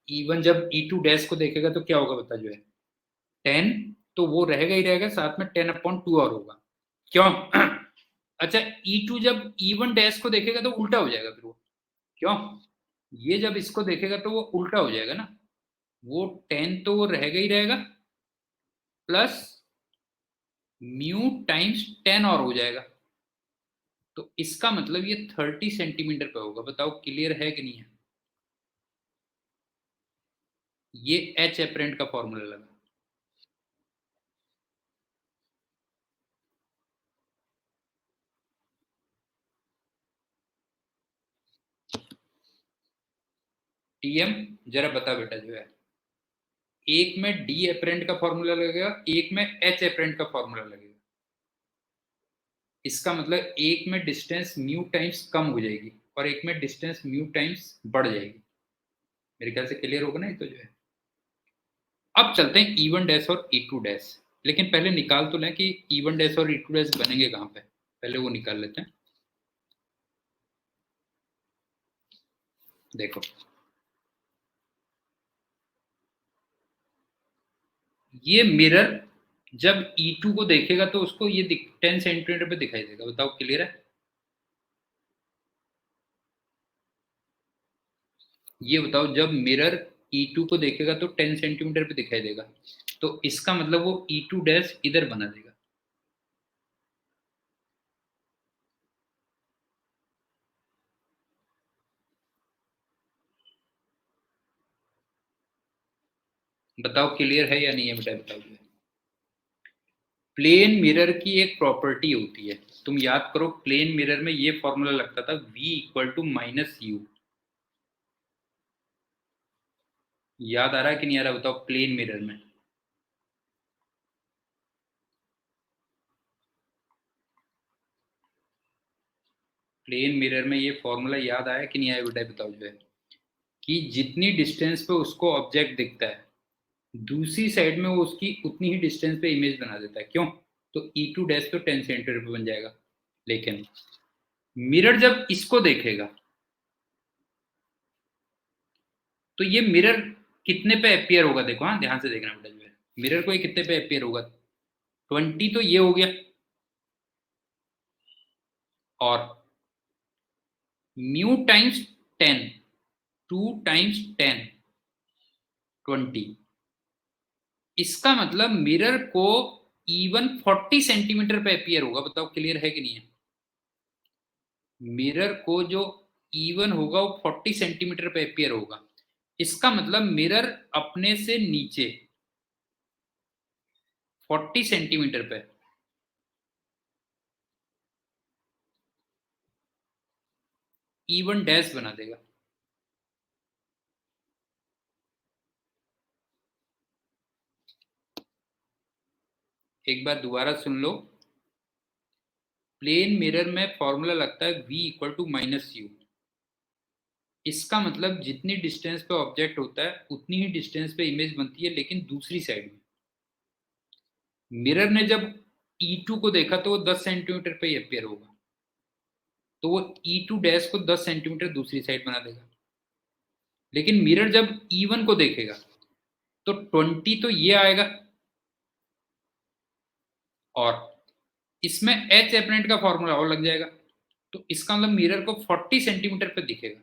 E1 जब E2 डैश को देखेगा तो क्या होगा बता जो है? 10 तो वो रहेगा ही रहेगा, साथ में 10/2 और होगा। क्यों? अच्छा, E2 जब E1 डैश को देखेगा तो उल्टा हो जाएगा फिर वो। क्यों? ये जब इसको देखेगा तो वो उल्टा हो जाएगा ना, वो 10 तो वो रहेगा ही रहेगा, प्लस म्यू टाइम्स 10 और हो जाएगा, तो इसका मतलब ये 30 सेंटीमीटर पे होगा। बताओ क्लियर है कि नहीं है? ये एच एपरेंट का फॉर्मूला लगा। टीएम जरा बता बेटा जो है, एक में डी एपरेंट का फॉर्मूला लगेगा, एक में एच एपरेंट का फॉर्मूला लगेगा। इसका मतलब एक में डिस्टेंस म्यू टाइम्स कम हो जाएगी और एक में डिस्टेंस म्यू टाइम्स बढ़ जाएगी। मेरे ख्याल से क्लियर होगा ना ये तो जो है। अब चलते हैं E1 डैश और E2 डैश, लेकिन पहले निकाल तो लें कि E1 डैश और E2 डैश बनेंगे कहाँ पे, पहले वो निकाल लेते हैं। देखो ये मिरर जब E2 को देखेगा तो उसको ये 10 सेंटीमीटर पे दिखाई देगा। बताओ क्लियर है? ये बताओ जब मिरर E2 को देखेगा तो 10 सेंटीमीटर पे दिखाई देगा, तो इसका मतलब वो E2 डैश इधर बना देगा। बताओ क्लियर है या नहीं है बेटा? बताओ। प्लेन मिरर की एक प्रॉपर्टी होती है, तुम याद करो प्लेन मिरर में ये फॉर्मूला लगता था V equal to minus u. याद आ रहा है कि नहीं आ रहा? बताओ प्लेन मिरर में। प्लेन मिरर में ये फॉर्मूला याद आया कि नहीं आया बेटा? बताओ जो है कि जितनी डिस्टेंस पे उसको ऑब्जेक्ट दिखता है दूसरी साइड में वो उसकी उतनी ही डिस्टेंस पे इमेज बना देता है। क्यों? तो E2 डैश तो 10 सेंटीमीटर पे बन जाएगा। लेकिन मिरर जब इसको देखेगा तो ये मिरर कितने पे अपियर होगा? देखो, हाँ ध्यान से देखना बेटा जो है, मिरर को ये कितने पे अपियर होगा? 20 तो ये हो गया, और म्यू टाइम्स 10, 2 टाइम्स 10, 20। इसका मतलब मिरर को इवन 40 सेंटीमीटर पे अपियर होगा। बताओ क्लियर है कि नहीं है? मिरर को जो इवन होगा वो 40 सेंटीमीटर पे अपियर होगा। इसका मतलब मिरर अपने से नीचे 40 सेंटीमीटर पे इवन डैश बना देगा। एक बार दोबारा सुन लो। प्लेन मिरर में फॉर्मूला लगता है V equal to minus u. इसका मतलब जितनी डिस्टेंस पे ऑब्जेक्ट होता है उतनी ही डिस्टेंस पे इमेज बनती है, लेकिन दूसरी साइड में। मिरर ने जब E2 को देखा तो वो 10 सेंटीमीटर पे ही अपियर होगा, तो वो E2 डैश को 10 सेंटीमीटर दूसरी साइड बना देगा। लेकिन मिरर जब E1 को देखेगा तो 20 तो ये आएगा, और इसमें H एपरेंट का फॉर्मूला और लग जाएगा। तो इसका मतलब मिरर को 40 सेंटीमीटर पे दिखेगा,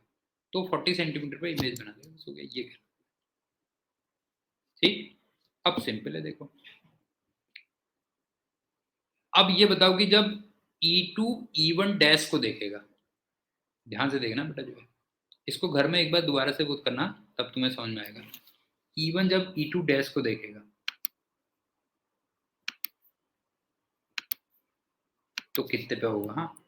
तो 40 सेंटीमीटर पे इमेज बना देगा। सो गया ये। ठीक, अब सिंपल है देखो। अब ये बताओ कि जब E2 E1 डैश को देखेगा, ध्यान से देखना बेटा जो है, इसको घर में एक बार दोबारा से बुक करना, तब तुम्हें समझ में आएगा। E1 जब E2 डैश को देखेगा तो कितने पे होगा? हाँ,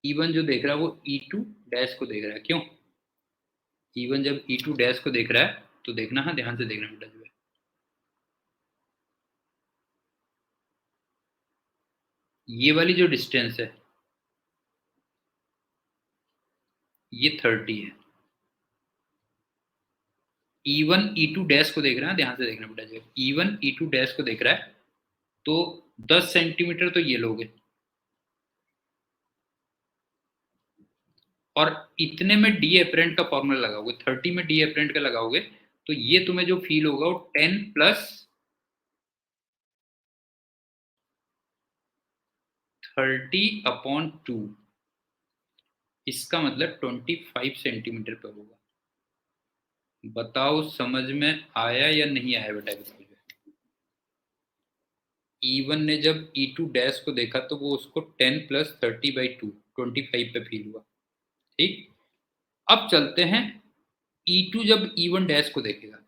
E1 जो देख रहा है वो E2 डैश को देख रहा है। क्यों? E1 जब E2 डैश को देख रहा है तो देखना, हाँ ध्यान से देखना बेटा जो है, ये वाली जो डिस्टेंस है ये 30 है। E1 E2 डैश को देख रहा है, ध्यान से देखना बेटा जो है, E1 E2 डैश को देख रहा है, तो 10 सेंटीमीटर तो ये लोगे, और इतने में डी एपरेंट का फॉर्मूला लगाओगे, 30 में डी एपरेंट का लगाओगे, तो ये तुम्हें जो फील होगा वो 10 प्लस 30/2। इसका मतलब 25 सेंटीमीटर पर होगा। बताओ समझ में आया या नहीं आया बेटा? बताओ। E1 ने जब E2 डैश को देखा तो वो उसको 10 प्लस 30/2 25 पे फील हुआ। ठीक, अब चलते हैं E2 जब E1 डैश को देखेगा,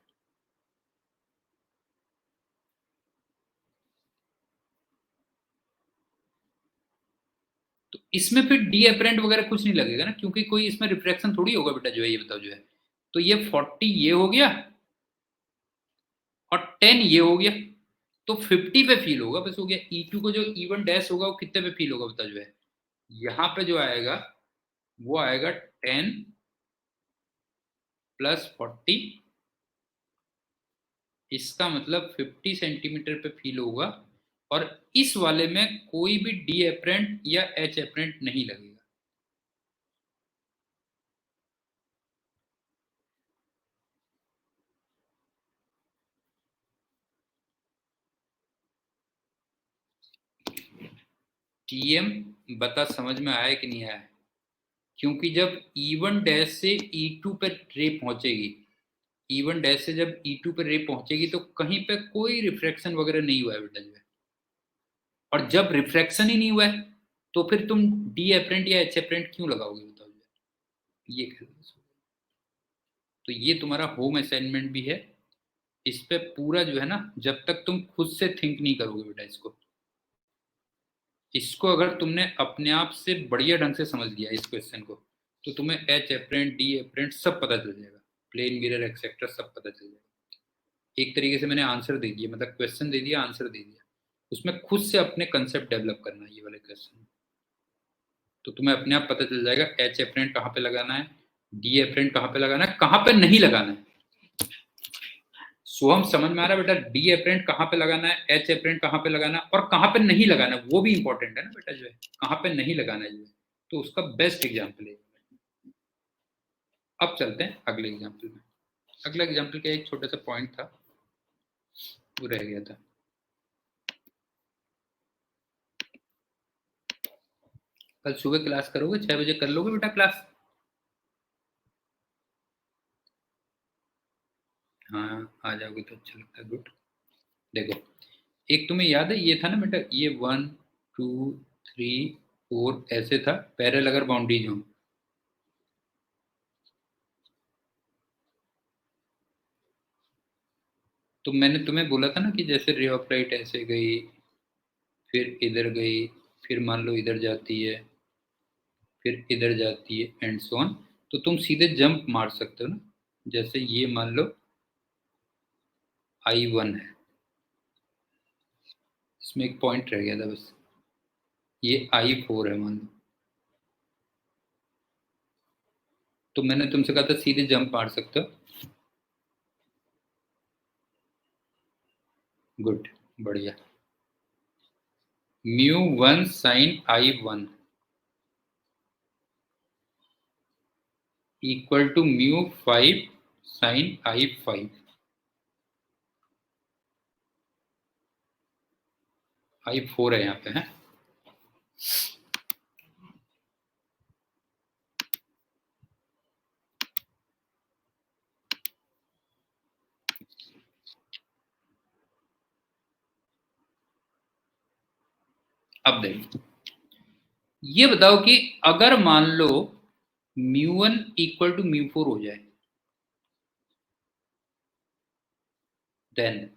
तो इसमें फिर डी अपरेंट वगैरह कुछ नहीं लगेगा ना, क्योंकि कोई इसमें रिफ्लेक्शन थोड़ी होगा बेटा जो है। ये बताओ जो है, तो ये 40 ये हो गया और 10 ये हो गया, तो 50 पे फील होगा, बस हो गया। E2 को जो E1 डैश होगा वो कितने पे फील होगा बता जो है, यहाँ पे जो आएगा वो आएगा 10 प्लस 40। इसका मतलब 50 सेंटीमीटर पे फील होगा, और इस वाले में कोई भी डी एपरेंट या एच एपरेंट नहीं लगेगा। टीएम बता समझ में आया कि नहीं आया? क्योंकि जब E1 डैश से E2 पर रे पहुंचेगी, E1 डैश से जब E2 पर रे पहुंचेगी तो कहीं पे कोई रिफ्रैक्शन वगैरह नहीं हुआ है बेटा जो है। और जब रिफ्रैक्शन ही नहीं हुआ है तो फिर तुम डी एपरेंट या एच एपरेंट क्यों लगाओगे बताओ जो है? ये तो ये तुम्हारा होम असाइनमेंट भी है। इस पे पूरा जो है ना, जब तक तुम खुद से थिंक नहीं करोगे बेटा इसको अगर तुमने अपने आप से बढ़िया ढंग से समझ लिया इस क्वेश्चन को, तो तुम्हें एच एपरेंट डी एपरेंट सब पता चल जाएगा, प्लेन मिरर एक्सेट्रा सब पता चल जाएगा। एक तरीके से मैंने आंसर दे दिया, मतलब क्वेश्चन दे दिया, आंसर दे दिया, उसमें खुद से अपने कंसेप्ट डेवलप करना है ये वाले क्वेश्चन। तो तुम्हें अपने आप पता चल जाएगा एच एपरेंट कहाँ पे लगाना है, डी एपरेंट कहाँ पे लगाना है, कहाँ पे नहीं लगाना है। सोहम समझ में आ रहा है बेटा? डी एपरेंट कहाँ पे लगाना है, एच एपरेंट कहाँ पे लगाना है और कहाँ पे नहीं लगाना है, वो भी इंपॉर्टेंट है ना बेटा जो है, कहाँ पे नहीं लगाना है जो है, तो उसका बेस्ट एग्जाम्पल है। अब चलते हैं अगले एग्जाम्पल में। अगला एग्जाम्पल का एक छोटा सा पॉइंट था वो रह गया था। कल सुबह क्लास करोगे 6 बजे कर लोगे बेटा क्लास? हाँ आ जाओगे तो अच्छा लगता है, गुड। देखो एक तुम्हें याद है ये था ना बेटा, ये 1 2 3 4 ऐसे था पैरेलल अगर बाउंड्रीज हो। तो मैंने तुम्हें बोला था ना कि जैसे रे ऑफ लाइट ऐसे गई, फिर इधर गई, फिर मान लो इधर जाती है, फिर इधर जाती है एंड सो ऑन, तो तुम सीधे जंप मार सकते हो ना। जैसे ये मान लो I1 है, इसमें एक पॉइंट रह गया था बस, ये I4 है मान लो। तो मैंने तुमसे कहा था सीधे जंप मार सकते हो। गुड, बढ़िया। μ1 sin I1 equal to μ5 sin I5। I4 है यहाँ पे है। अब देखो ये बताओ कि अगर मान लो μ1 इक्वल टू μ4 हो जाए, देन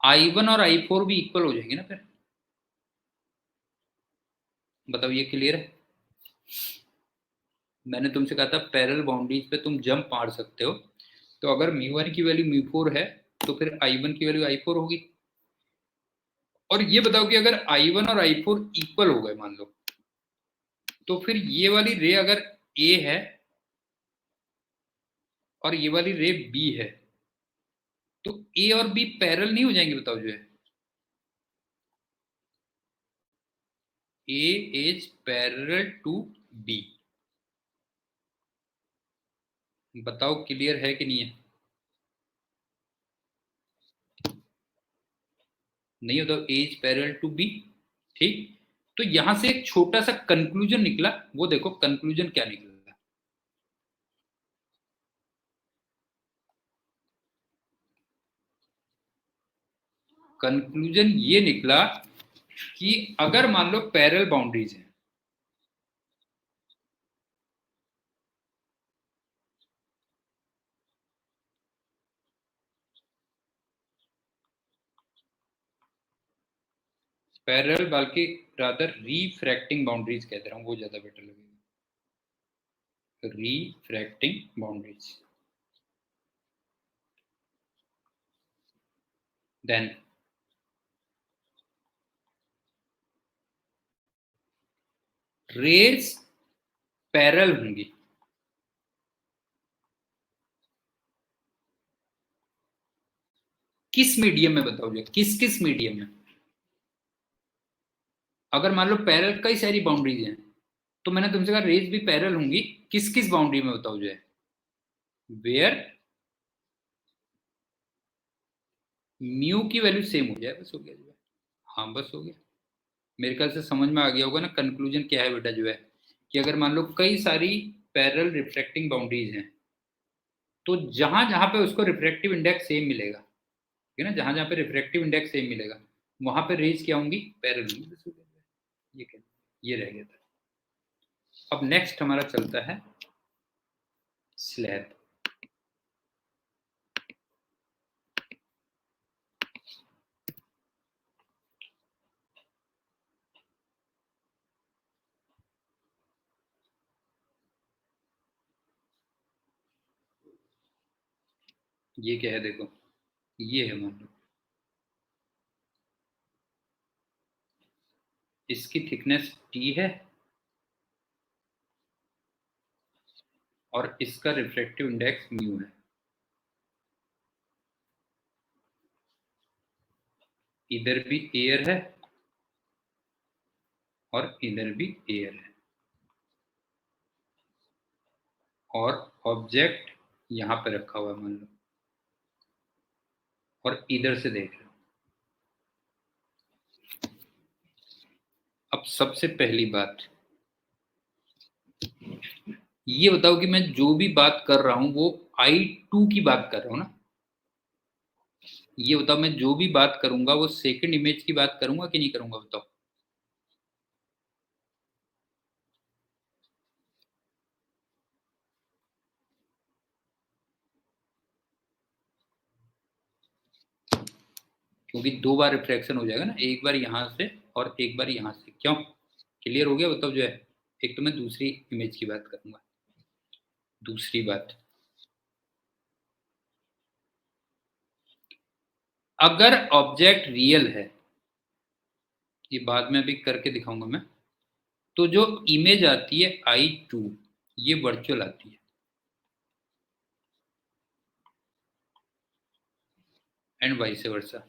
I1 और I4 भी इक्वल हो जाएंगे ना फिर। बताओ ये क्लियर है? मैंने तुमसे कहा था पैरेलल बाउंड्रीज पे तुम जंप मार सकते हो, तो अगर μ1 की वैल्यू μ4 है तो फिर I1 की वैल्यू I4 होगी। और ये बताओ कि अगर I1 और I4 इक्वल हो गए मान लो, तो फिर ये वाली रे अगर A है और ये वाली रे B है, तो A और B पैरेलल नहीं हो जाएंगे? बताओ जो है, A is parallel to B। बताओ क्लियर है कि नहीं है? नहीं हो तो A is parallel to B। ठीक, तो यहां से एक छोटा सा कंक्लूजन निकला, वो देखो कंक्लूजन क्या निकला। कंक्लूजन ये निकला कि अगर मान लो पैरेलल बाउंड्रीज है, पैरेलल बल्कि रादर रिफ्रैक्टिंग बाउंड्रीज कहते रहा हूं, वो ज्यादा बेटर लगेगा, refracting boundaries. Then rays parallel होंगी। किस मीडियम में बताओ जो, किस किस मीडियम में? अगर मान लो पैरेलल कई सारी बाउंड्रीज हैं, तो मैंने तुमसे कहा रेज भी पैरेलल होंगी, किस किस बाउंड्री में बताओ जो है, वेयर म्यू की वैल्यू सेम हो जाए, बस हो गया जो है। हाँ बस हो गया। मेरे ख्याल से समझ में आ गया होगा ना कंक्लूजन क्या है बेटा जो है, कि अगर मान लो कई सारी पैरेलल रिफ्रैक्टिंग बाउंड्रीज हैं, तो जहां जहां पे उसको रिफ्रैक्टिव इंडेक्स सेम मिलेगा, ठीक है ना, जहां जहां पे रिफ्रैक्टिव इंडेक्स सेम मिलेगा वहां पे रेज क्या होंगी, पैरेलल होंगी, बस हो गया। ये क्या, ये रह गया था। अब नेक्स्ट हमारा चलता है स्लैब। ये क्या है देखो, ये है मान लो, इसकी थिकनेस टी है और इसका रिफ्रैक्टिव इंडेक्स म्यू है। इधर भी एयर है और इधर भी एयर है, और ऑब्जेक्ट यहां पे रखा हुआ है मान लो, और इधर से देख रहे हो। अब सबसे पहली बात ये बताओ कि मैं जो भी बात कर रहा हूं वो I2 की बात कर रहा हूं ना। ये बताओ मैं जो भी बात करूंगा वो सेकंड इमेज की बात करूंगा कि नहीं करूंगा, बताओ। क्योंकि दो बार रिफ्रैक्शन हो जाएगा ना, एक बार यहां से और एक बार यहां से। क्यों, क्लियर हो गया बताओ जो है। एक तो मैं दूसरी इमेज की बात करूंगा। दूसरी बात, अगर ऑब्जेक्ट रियल है, ये बाद में अभी करके दिखाऊंगा मैं, तो जो इमेज आती है I2 ये वर्चुअल आती है, एंड वाइस वर्सा।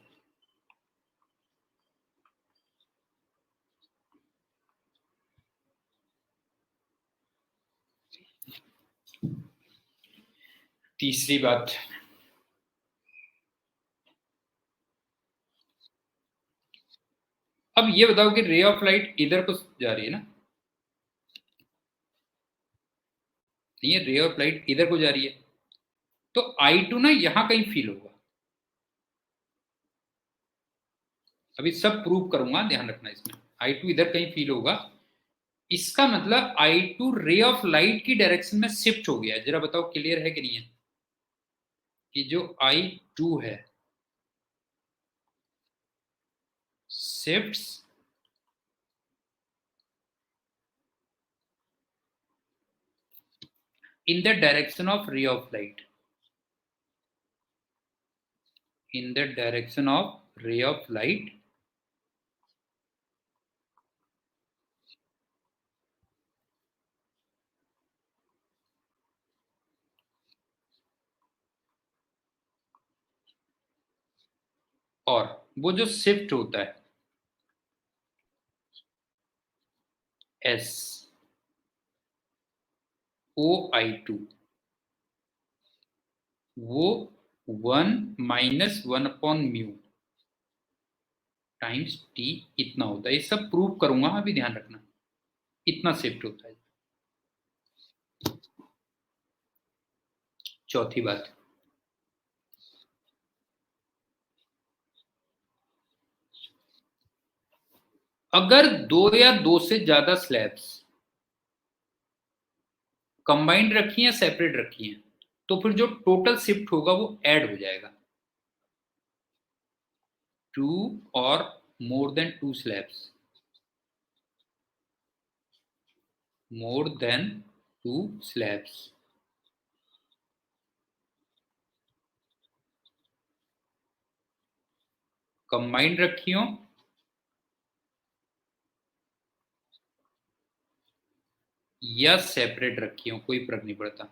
तीसरी बात, अब ये बताओ कि रे ऑफ लाइट इधर को जा रही है ना, ये रे ऑफ लाइट इधर को जा रही है, तो I2 ना यहां कहीं फील होगा। अभी सब प्रूव करूंगा, ध्यान रखना इसमें। I2 इधर कहीं फील होगा, इसका मतलब I2 रे ऑफ लाइट की डायरेक्शन में शिफ्ट हो गया है। जरा बताओ क्लियर है कि नहीं है, कि जो I2 है shifts in the direction of ray of light, in the direction of ray of light, और वो जो शिफ्ट होता है S O I2, वो 1 - 1/म्यू टाइम्स टी इतना होता है। ये सब प्रूव करूंगा, अभी ध्यान रखना, इतना शिफ्ट होता है। चौथी बात, अगर दो या दो से ज्यादा स्लैब्स कंबाइंड रखी हैं सेपरेट रखी हैं, तो फिर जो टोटल शिफ्ट होगा वो ऐड हो जाएगा। 2 और more than 2 slabs, more than 2 slabs, combined रखी हो या सेपरेट रखी हो, कोई फर्क नहीं पड़ता।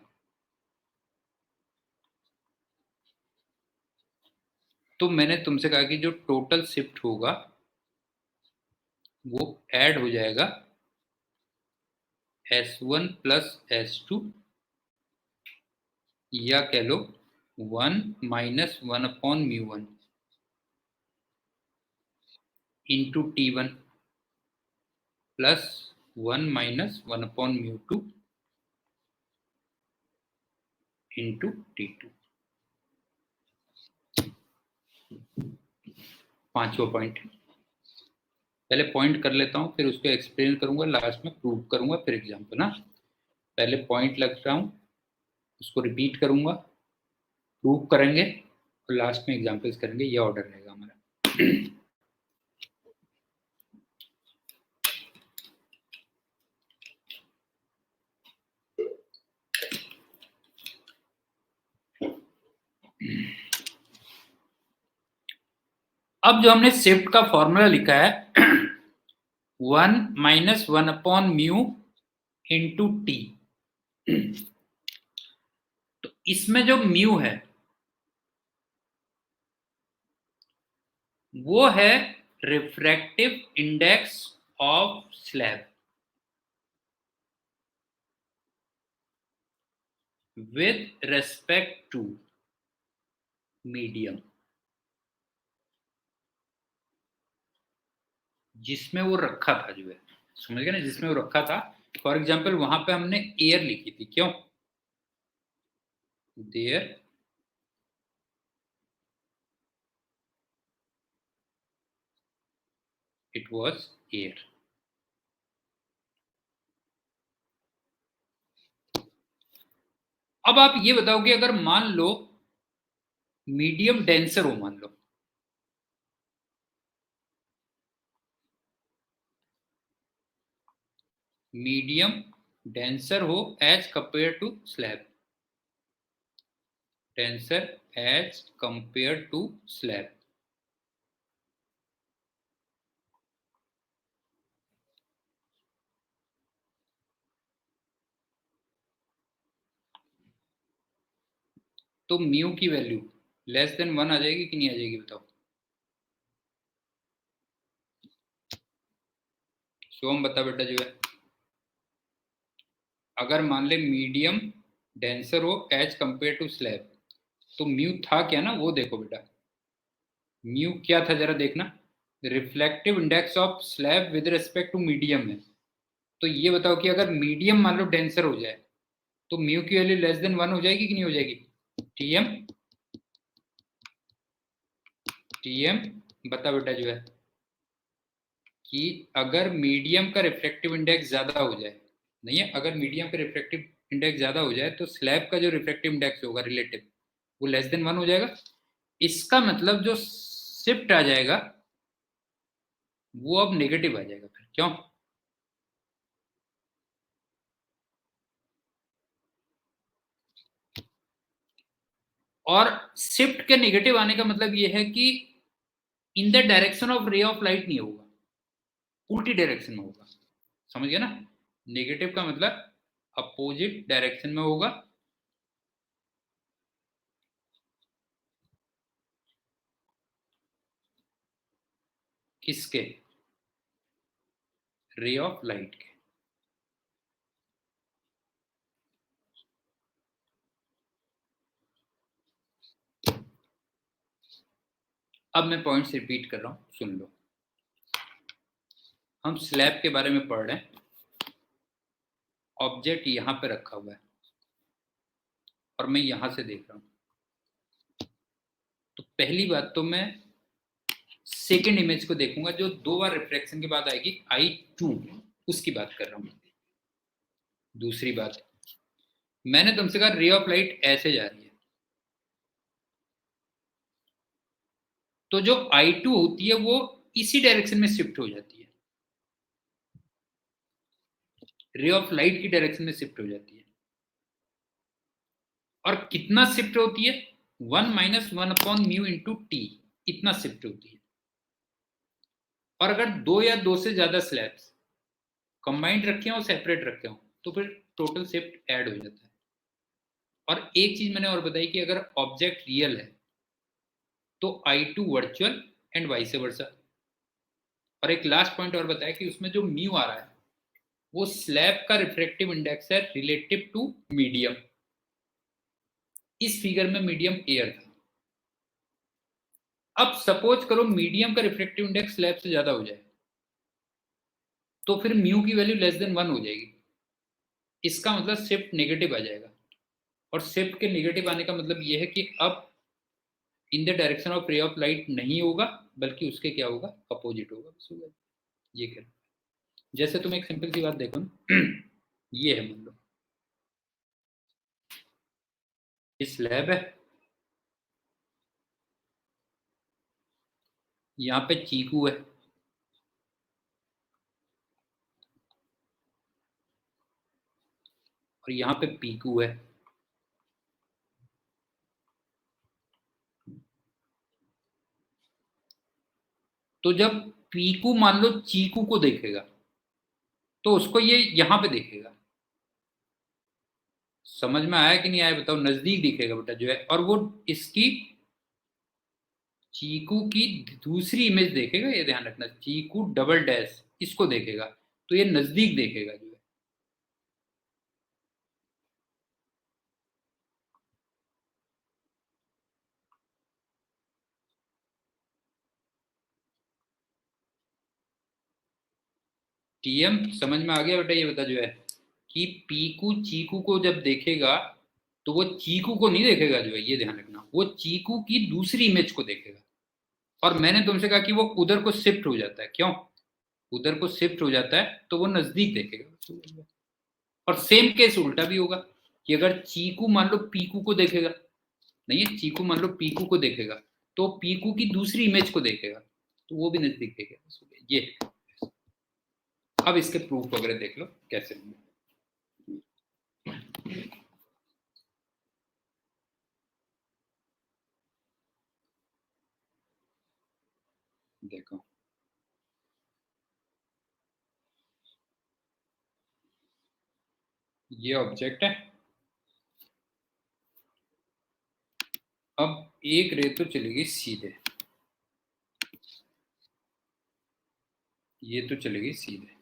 तो मैंने तुमसे कहा कि जो टोटल शिफ्ट होगा वो ऐड हो जाएगा S1 प्लस S2, या कह लो 1 - 1/μ1। Into T1 plus 1 minus 1/μ2 into T2। पांचवा पॉइंट, पहले पॉइंट कर लेता हूं, फिर उसको एक्सप्लेन करूंगा, लास्ट में प्रूव करूंगा, फिर एग्जाम्पल ना। पहले पॉइंट लग रहा हूं, उसको रिपीट करूंगा, प्रूव करेंगे और लास्ट में एग्जाम्पल्स करेंगे। ये ऑर्डर रहेगा हमारा। अब जो हमने शिफ्ट का फॉर्मूला लिखा है 1 माइनस 1/μ इंटू टी, तो इसमें जो म्यू है वो है refractive index of slab with respect to medium, जिसमें वो रखा था, जो है समझ गए ना, जिसमें वो रखा था। फॉर एग्जाम्पल वहां पे हमने एयर लिखी थी, क्यों? There it was air. अब आप ये बताओ कि अगर मान लो मीडियम डेंसर हो, मान लो मीडियम डेंसर हो as compare to slab, denser as compare to slab, तो म्यू की वैल्यू लेस देन 1 आ जाएगी कि नहीं आ जाएगी, बताओ। सोम बता बेटा, जो है अगर मान ले मीडियम डेंसर हो एज कंपेयर टू स्लैब, तो म्यू था क्या ना, वो देखो बेटा, म्यू क्या था जरा देखना, reflective index of slab with respect to medium है। तो ये बताओ कि अगर मीडियम मान लो डेंसर हो जाए तो म्यू की वैल्यू लेस देन 1 हो जाएगी कि नहीं हो जाएगी। टीएम टीएम बता बेटा, जो है कि अगर मीडियम का रिफ्लेक्टिव इंडेक्स ज्यादा हो जाए, नहीं है, अगर मीडियम का रिफ्लेक्टिव इंडेक्स ज्यादा हो जाए तो स्लैब का जो रिफ्लेक्टिव इंडेक्स होगा रिलेटिव, वो लेस देन 1 हो जाएगा। इसका मतलब जो शिफ्ट आ जाएगा वो अब नेगेटिव आ जाएगा, फिर क्यों? और शिफ्ट के नेगेटिव आने का मतलब ये है कि in the direction of ray of light नहीं होगा, उल्टी डायरेक्शन में होगा, समझ गया ना। नेगेटिव का मतलब अपोजिट डायरेक्शन में होगा। किसके? रे ऑफ लाइट के। अब मैं पॉइंट्स रिपीट कर रहा हूं, सुन लो। हम स्लैब के बारे में पढ़ रहे हैं, ऑब्जेक्ट यहां पे रखा हुआ है और मैं यहां से देख रहा हूं। तो पहली बात तो मैं सेकेंड इमेज को देखूंगा जो 2 बार रिफ्लेक्शन के बाद आएगी, I2, उसकी बात कर रहा हूं। दूसरी बात, मैंने तुमसे कहा रे ऑफ लाइट ऐसे जा रही है, तो जो I2 होती है वो इसी डायरेक्शन में शिफ्ट हो जाती है, रे ऑफ लाइट की डायरेक्शन में शिफ्ट हो जाती है। और कितना शिफ्ट होती है? 1 माइनस 1/μ इंटू टी, इतना शिफ्ट होती है। और अगर 2 या 2 से ज्यादा स्लैब्स कंबाइंड रखे हो, सेपरेट रखे हो, तो फिर टोटल शिफ्ट ऐड हो जाता है। और एक चीज मैंने और बताई कि अगर ऑब्जेक्ट रियल है तो I2 virtual and vice versa. और एक लास्ट पॉइंट और बताया कि उसमें जो म्यू आ रहा है वो स्लैब का रिफ्रैक्टिव इंडेक्स है रिलेटिव टू मीडियम। इस फिगर में मीडियम एयर था, अब सपोज करो मीडियम का रिफ्रैक्टिव इंडेक्स स्लैब से ज्यादा हो जाए, तो फिर म्यू की वैल्यू लेस देन 1 हो जाएगी। इसका मतलब शिफ्ट नेगेटिव आ जाएगा, और शिफ्ट के नेगेटिव आने का मतलब यह है कि अब in the direction of ray of light नहीं होगा, बल्कि उसके क्या होगा, अपोजिट होगा, बस होगा। ये क्या, जैसे तुम एक सिंपल सी बात देखो ना, ये है, मान लो इस स्लैब है, यहाँ पे चीकू है, और यहाँ पे पीकू है। तो जब पीकू मान लो चीकू को देखेगा, तो उसको ये यहाँ पे देखेगा। समझ में आया कि नहीं आया बताओ, नजदीक दिखेगा बेटा जो है, और वो इसकी चीकू की दूसरी इमेज देखेगा, ये ध्यान रखना, चीकू डबल डैश इसको देखेगा, तो ये नजदीक देखेगा जो है। टीएम समझ में आ गया बेटा, ये बता जो है कि पीकू चीकू को जब देखेगा, तो वो चीकू को नहीं देखेगा जो है, ये ध्यान रखना, वो चीकू की दूसरी इमेज को देखेगा। और मैंने तुमसे कहा कि वो उधर को शिफ्ट हो जाता है, क्यों उधर को शिफ्ट हो जाता है, तो वो नजदीक देखेगा। और सेम केस उल्टा भी होगा, कि अगर चीकू मान लो पीकू को देखेगा, नहीं है, चीकू मान लो पीकू को देखेगा, तो पीकू की दूसरी इमेज को देखेगा, तो वो भी नजदीक देखेगा। ये अब इसके प्रूफ वगैरह देख लो कैसे होंगे। देखो ये ऑब्जेक्ट है, अब एक रे तो चलेगी सीधे, ये तो चलेगी सीधे,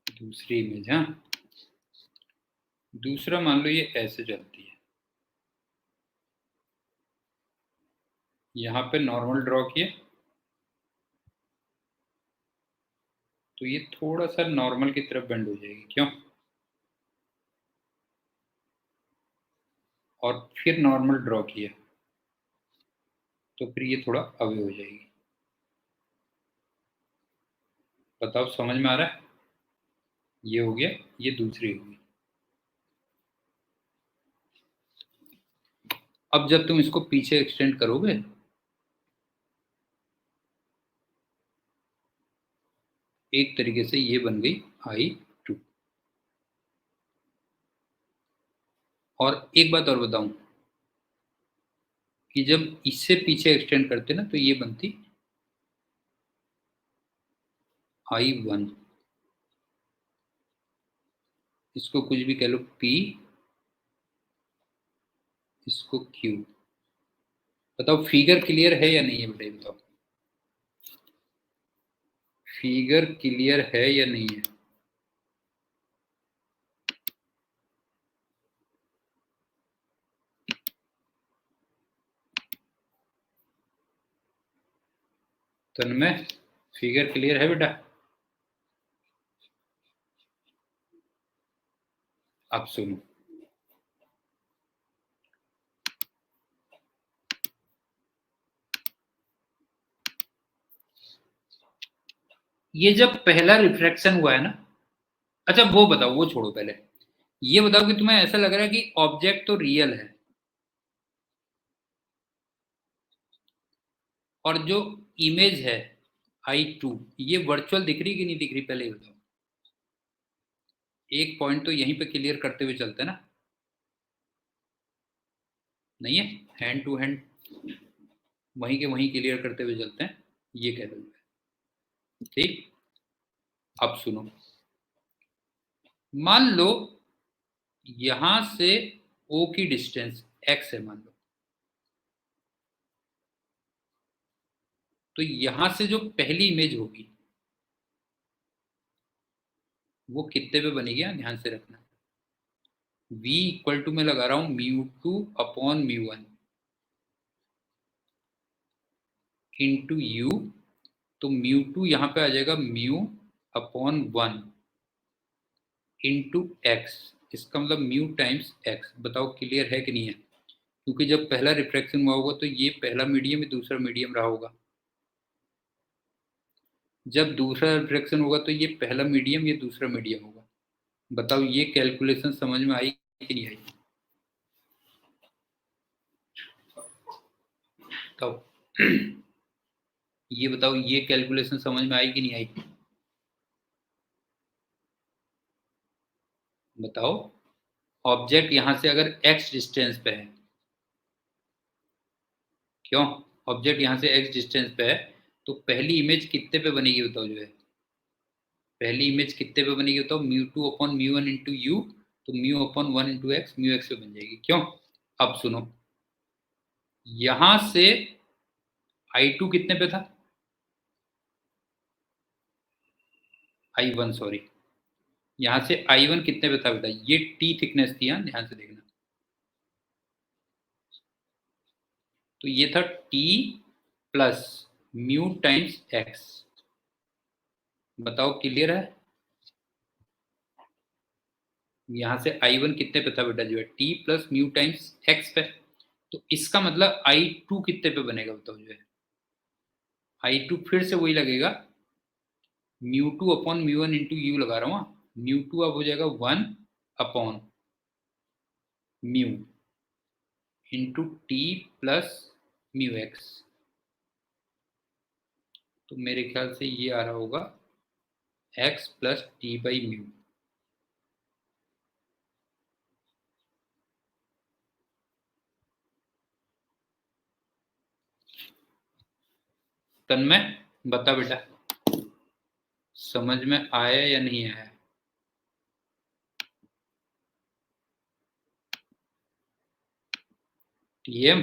दूसरी इमेज, हाँ दूसरा मान लो ये ऐसे चलती है, यहाँ पे नॉर्मल ड्रॉ किया, तो ये थोड़ा सा नॉर्मल की तरफ बेंड हो जाएगी, क्यों, और फिर नॉर्मल ड्रॉ किया, तो फिर ये थोड़ा अवे हो जाएगी। बताओ समझ में आ रहा है, ये हो गया, ये दूसरी होगी। अब जब तुम इसको पीछे एक्सटेंड करोगे, एक तरीके से ये बन गई I2। और एक बात और बताऊं, कि जब इससे पीछे एक्सटेंड करते ना, तो ये बनती I1। इसको कुछ भी कह लो P, इसको Q। बताओ फिगर क्लियर है या नहीं है बेटा, बताओ फिगर क्लियर है या नहीं है। तन्मय फिगर क्लियर है बेटा। अब सुनो, ये जब पहला रिफ्रैक्शन हुआ है ना, अच्छा वो बताओ, वो छोड़ो, पहले ये बताओ कि तुम्हें ऐसा लग रहा है कि ऑब्जेक्ट तो रियल है, और जो इमेज है I2, ये वर्चुअल दिख रही कि नहीं दिख रही, पहले ही बताओ। एक पॉइंट तो यहीं पे क्लियर करते हुए चलते हैं ना, नहीं है, हैंड टू हैंड वहीं के वहीं क्लियर करते हुए चलते हैं, ये कह दो, ठीक। अब सुनो, मान लो यहां से O की डिस्टेंस x है, मान लो, तो यहां से जो पहली इमेज होगी, वो कितने पे बनेगी, ध्यान से रखना। v इक्वल टू मैं लगा रहा हूं μ2 अपॉन μ1 इंटू u, तो μ2 यहाँ पे आ जाएगा म्यू अपॉन 1 इंटू एक्स, इसका मतलब म्यू टाइम्स एक्स। बताओ क्लियर है कि नहीं है? क्योंकि जब पहला रिफ्रैक्शन हुआ होगा तो ये पहला मीडियम है, दूसरा मीडियम रहा होगा। जब दूसरा रिफ्रैक्शन होगा तो ये पहला मीडियम, ये दूसरा मीडियम होगा। बताओ ये कैलकुलेशन समझ में आई कि नहीं आई? बताओ ये बताओ ये कैलकुलेशन समझ में आई कि नहीं आई? बताओ। ऑब्जेक्ट यहां से अगर x डिस्टेंस पे है, क्यों? ऑब्जेक्ट यहां से x डिस्टेंस पे है, तो पहली इमेज कितने पे बनेगी बताओ? जो है पहली इमेज कितने पे बनेगी बताओ? μ2 अपॉन μ1 इंटू यू, तो mu upon 1 into x, mu x पे बन जाएगी। क्यों? अब सुनो, यहां से I2 कितने पे था? I1 सॉरी, यहां से I1 कितने पे था बेटा? ये T थिकनेस थी, ध्यान से देखना। तो ये था T plus mu times x. बताओ क्लियर है? यहां से I1 कितने पे था बेटा? जो है T plus mu times x पे। तो इसका मतलब I2 कितने पे बनेगा बताओ? जो है I2 फिर से वही लगेगा, μ2 अपॉन μ1 इंटू यू लगा रहा हूँ। μ2 अब हो जाएगा 1 upon mu into T plus mu X. तो मेरे ख्याल से ये आ रहा होगा x plus T by mu. Tanmay बता बेटा, समझ में आया या नहीं आया? टीएम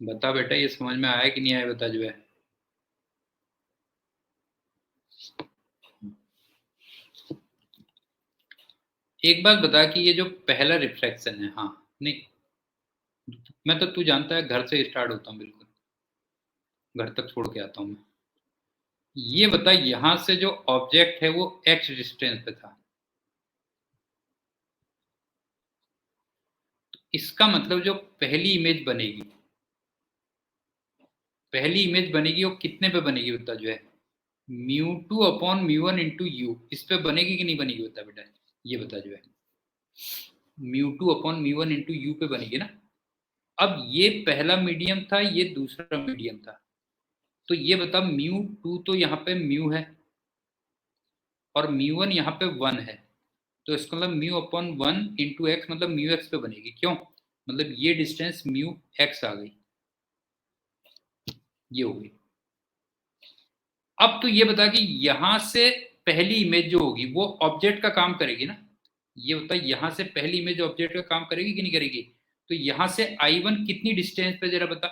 बता बेटा, ये समझ में आया कि नहीं आया? बता जो है। एक बात बता कि ये जो पहला रिफ्लेक्शन है, हाँ नहीं, मैं तो तू जानता है घर से स्टार्ट होता हूँ, बिल्कुल घर तक छोड़ के आता हूँ मैं। ये बता, यहां से जो ऑब्जेक्ट है वो x डिस्टेंस पे था, इसका मतलब जो पहली इमेज बनेगी, पहली इमेज बनेगी वो कितने पे बनेगी बता? जो है μ2 अपॉन μ1 इंटू यू, इस पे बनेगी कि नहीं बनेगी बता बेटा? ये बता जो है μ2 अपॉन μ1 इंटू यू पे बनेगी ना। अब ये पहला मीडियम था, ये दूसरा मीडियम था, तो ये बता μ2 तो यहाँ पे म्यू है और μ1 यहाँ पे 1 है, तो इसका मतलब म्यू अपॉन 1 इंटू एक्स, मतलब म्यू एक्स पे बनेगी। क्यों? मतलब ये डिस्टेंस म्यू एक्स आ गई, ये हो गई। अब तो ये बता कि यहां से पहली इमेज जो होगी वो ऑब्जेक्ट का काम करेगी ना। ये बता, यहां से पहली इमेज ऑब्जेक्ट का काम करेगी कि नहीं करेगी? तो यहां से I1 कितनी डिस्टेंस पे, जरा बता।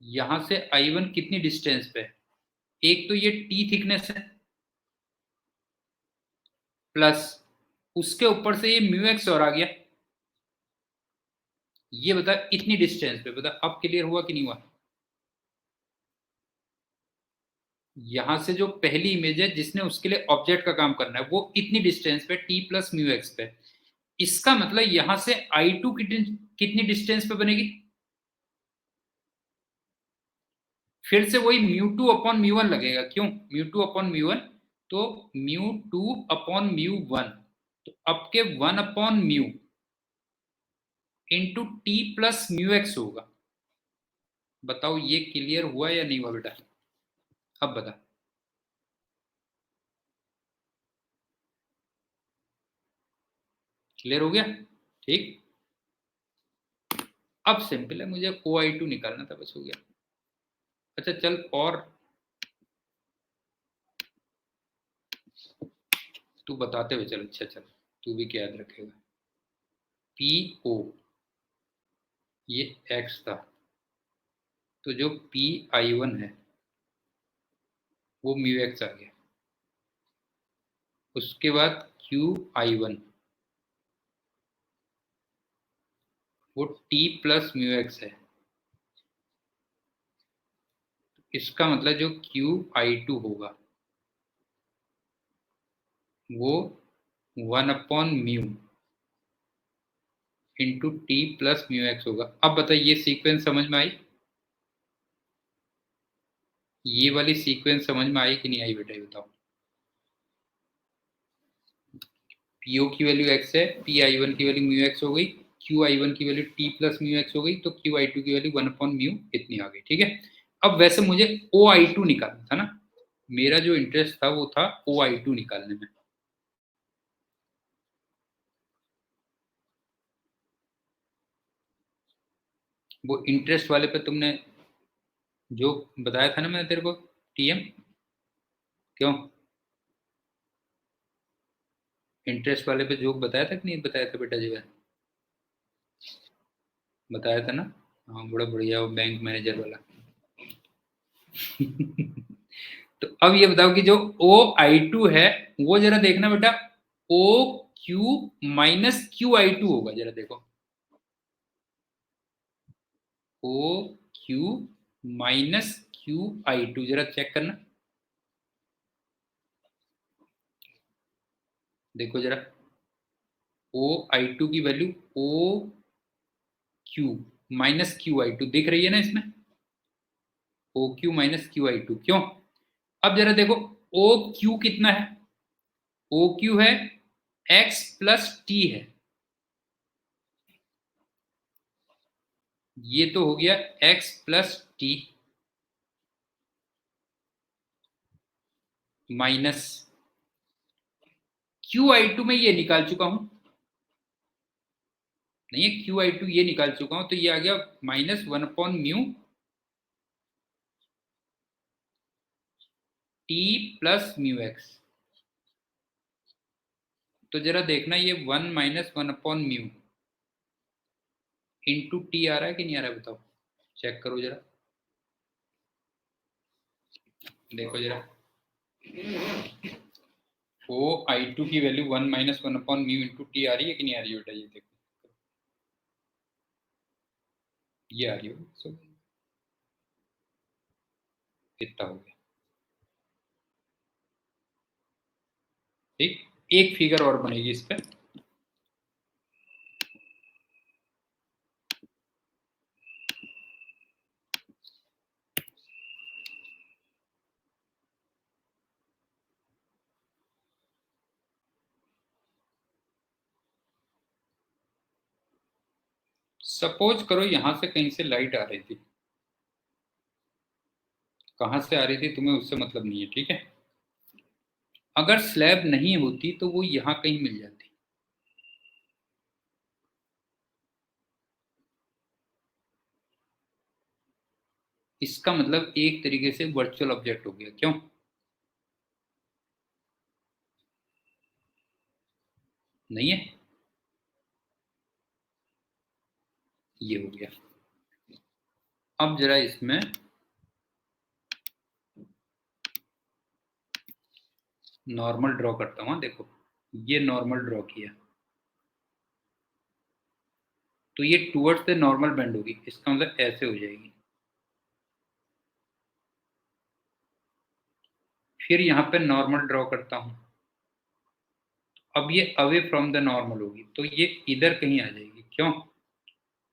यहां से I1 कितनी डिस्टेंस पे? एक तो ये T थिकनेस है, प्लस उसके ऊपर से ये म्यू एक्स और आ गया। ये बता इतनी डिस्टेंस पे, बता अब क्लियर हुआ कि नहीं हुआ? यहां से जो पहली इमेज है जिसने उसके लिए ऑब्जेक्ट का काम करना है, वो इतनी डिस्टेंस पे T प्लस म्यू एक्स पे। इसका मतलब यहां से I2 कितनी डिस्टेंस पे बनेगी? फिर से वही μ2 अपॉन म्यू वन लगेगा। क्यों? μ2 अपॉन म्यू वन, तो μ2 अपॉन म्यू वन, तो अब के 1 upon mu into T plus mu X होगा। बताओ ये क्लियर हुआ या नहीं हुआ बेटा? अब बता। क्लियर हो गया? ठीक। अब सिंपल है, मुझे OI2 निकालना था, बस हो गया। अच्छा चल, और तू बताते हुए चल। अच्छा चल, तू भी क्या याद रखेगा? PO ये x था, तो जो PI1 है वो म्यू एक्स आ गया। उसके बाद QI1 वो T प्लस म्यू एक्स है। इसका मतलब जो QI2 होगा वो 1/μ into T plus mu X होगा। अब बताइए ये सीक्वेंस समझ में आई? ये वाली सीक्वेंस समझ में आई कि नहीं आई बेटा, ये बताओ। PO की वैल्यू x है, PI1 की वैल्यू म्यू एक्स हो गई, QI1 की value T plus mu x हो गई, तो QI2 की वैल्यू 1/μ इतनी आ गई। ठीक है, अब वैसे मुझे OI2 निकालना था ना, मेरा जो इंटरेस्ट था वो था OI2 निकालने में। वो इंटरेस्ट वाले पे तुमने जो बताया था ना मैंने तेरे को, TM, क्यों इंटरेस्ट वाले पे जो बताया था कि नहीं बताया था बेटा जो है, बताया था ना? हाँ बड़ा बढ़िया, वो बैंक मैनेजर वाला। तो अब ये बताओ कि जो OI2 है वो जरा देखना बेटा OQ माइनस QI2 होगा, जरा देखो OQ माइनस QI2, जरा चेक करना, देखो जरा OI2 की वैल्यू OQ माइनस QI2 दिख रही है ना इसमें, OQ माइनस QI2, क्यों? अब जरा देखो OQ कितना है, OQ है X प्लस T है, ये तो हो गया X plus T minus QI2 में ये निकाल चुका हूं, नहीं है QI2 ये निकाल चुका हूं, तो ये आ गया minus 1/μ T plus mu X. तो जरा देखना ये 1 माइनस 1/μ इंटू टी आ रहा है कि नहीं आ रहा है, बताओ, चेक करो जरा, देखो जरा OI2 की वैल्यू 1 माइनस 1/μ इंटू टी आ रही है कि नहीं आ रही है बेटा, ये देखो ये आ रही है। सो कितना हो गया, ठीक, एक फिगर और बनेगी इस पर। सपोज करो यहां से कहीं से लाइट आ रही थी, कहां से आ रही थी तुम्हें उससे मतलब नहीं है, ठीक है। अगर स्लैब नहीं होती तो वो यहां कहीं मिल जाती, इसका मतलब एक तरीके से वर्चुअल ऑब्जेक्ट हो गया, क्यों? नहीं है, ये हो गया। अब जरा इसमें नॉर्मल ड्रॉ करता हूं, देखो ये नॉर्मल ड्रॉ किया तो ये टूवर्ड्स द नॉर्मल बेंड होगी, इसका मतलब ऐसे हो जाएगी। फिर यहां पे नॉर्मल ड्रॉ करता हूं, अब ये अवे फ्रॉम द नॉर्मल होगी, तो ये इधर कहीं आ जाएगी, क्यों?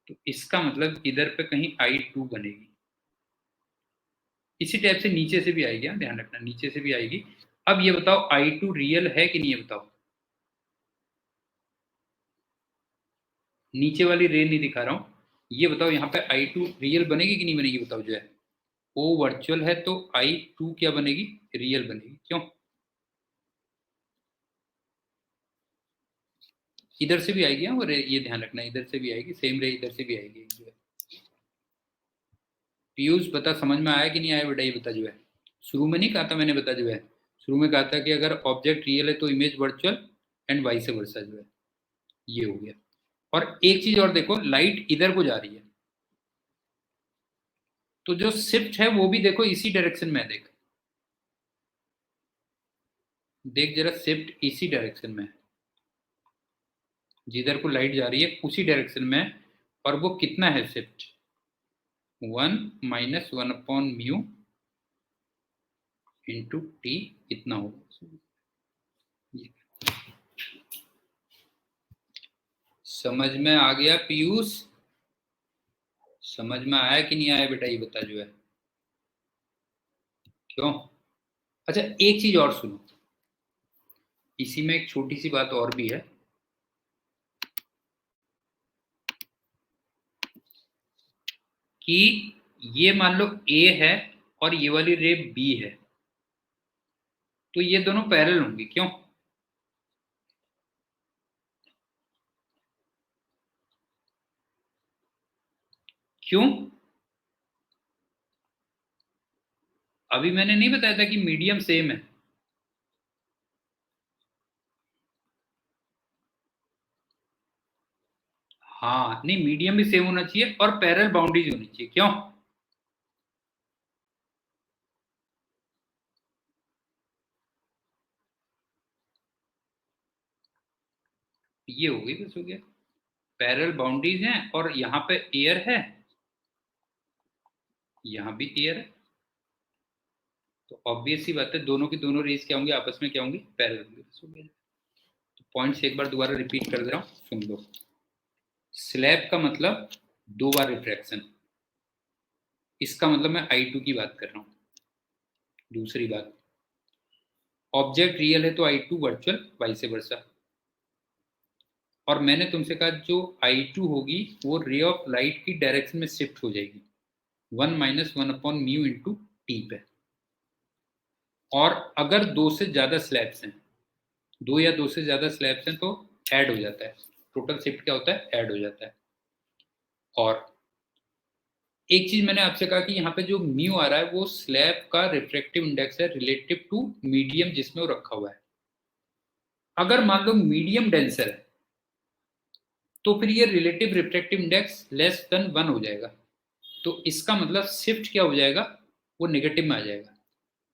तो इसका मतलब इधर पे कहीं I2 बनेगी। इसी टाइप से नीचे से भी आएगी, ध्यान रखना नीचे से भी आएगी। अब ये बताओ I2 रियल है कि नहीं, ये बताओ, नीचे वाली रे नहीं दिखा रहा हूं, ये बताओ यहाँ पे I2 रियल बनेगी कि नहीं बनेगी, बताओ जो है O वर्चुअल है तो I2 क्या बनेगी, रियल बनेगी, क्यों? इधर से भी आएगी, और ये ध्यान रखना इधर से भी आएगी, सेम रे इधर से भी आएगी जो है। पीयूष बता समझ में आया कि नहीं आया बेटा, ये बता जो है, शुरू में नहीं कहा था मैंने, बता जो है, शुरू में कहा था कि अगर ऑब्जेक्ट रियल है तो image virtual and vice versa जो है, ये हो गया। और एक चीज और देखो, लाइट इधर को जा रही है, तो जो शिफ्ट है वो भी देखो इसी डायरेक्शन में है, देख देख जरा, शिफ्ट इसी डायरेक्शन में है, जिधर को लाइट जा रही है उसी डायरेक्शन में है, और वो कितना है शिफ्ट, 1 - 1/μ इंटू टी इतना होगा। समझ में आ गया पीयूष? समझ में आया कि नहीं आया बेटा, ये बता जो है। क्यों? अच्छा एक चीज और सुनो, इसी में एक छोटी सी बात और भी है कि ये मान लो ए है और ये वाली रे बी है, तो ये दोनों पैरेलल होंगी। क्यों? क्यों? अभी मैंने नहीं बताया था कि मीडियम सेम है? हाँ नहीं, मीडियम भी सेम होना चाहिए और पैरेलल बाउंड्रीज होनी चाहिए। क्यों? ये हो गई, बस हो गया। पैरेलल बाउंड्रीज हैं और यहाँ पे एयर है, यहाँ भी एयर है, तो ऑब्वियस सी बात है दोनों की दोनों रेस क्या होंगी, आपस में क्या होंगी, पैरेलल होंगी। बस हो गया। तो पॉइंट्स एक बार दोबारा रिपीट कर दे रहा हूँ, सुन लो। स्लैब का मतलब 2 बार रिफ्रैक्शन, इसका मतलब मैं I2 की बात कर रहा हूँ। दूसरी बात, ऑब्जेक्ट रियल है तो I2 वर्चुअल, वाइस वर्सा। और मैंने तुमसे कहा जो I2 होगी वो रे ऑफ लाइट की डायरेक्शन में शिफ्ट हो जाएगी, 1 - 1/μ इंटू टी पे। और अगर 2 से ज्यादा स्लैब्स हैं, 2 या 2 से ज्यादा स्लैब्स हैं, तो ऐड हो जाता है, टोटल शिफ्ट क्या होता है, ऐड हो जाता है। और एक चीज मैंने आपसे कहा कि यहाँ पे जो म्यू आ रहा है वो स्लैब का रिफ्रैक्टिव इंडेक्स है रिलेटिव टू मीडियम जिसमें वो रखा हुआ है। अगर मान लो मीडियम डेंसर है तो फिर ये relative refractive index less than 1 हो जाएगा, तो इसका मतलब शिफ्ट क्या हो जाएगा, वो नेगेटिव में आ जाएगा।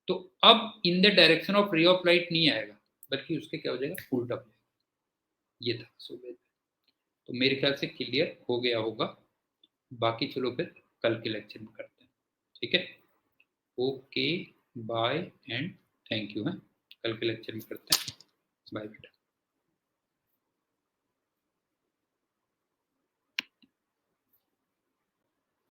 तो अब in the direction of ray of light नहीं आएगा, बल्कि उसके क्या हो जाएगा, उल्टा हो जाएगा। ये था सुबह। तो मेरे ख्याल से क्लियर हो गया होगा, बाकी चलो फिर कल के लेक्चर में करते हैं, ठीक है? Okay, bye and thank you. है, कल के लेक्चर में करते हैं। बाय बेटा।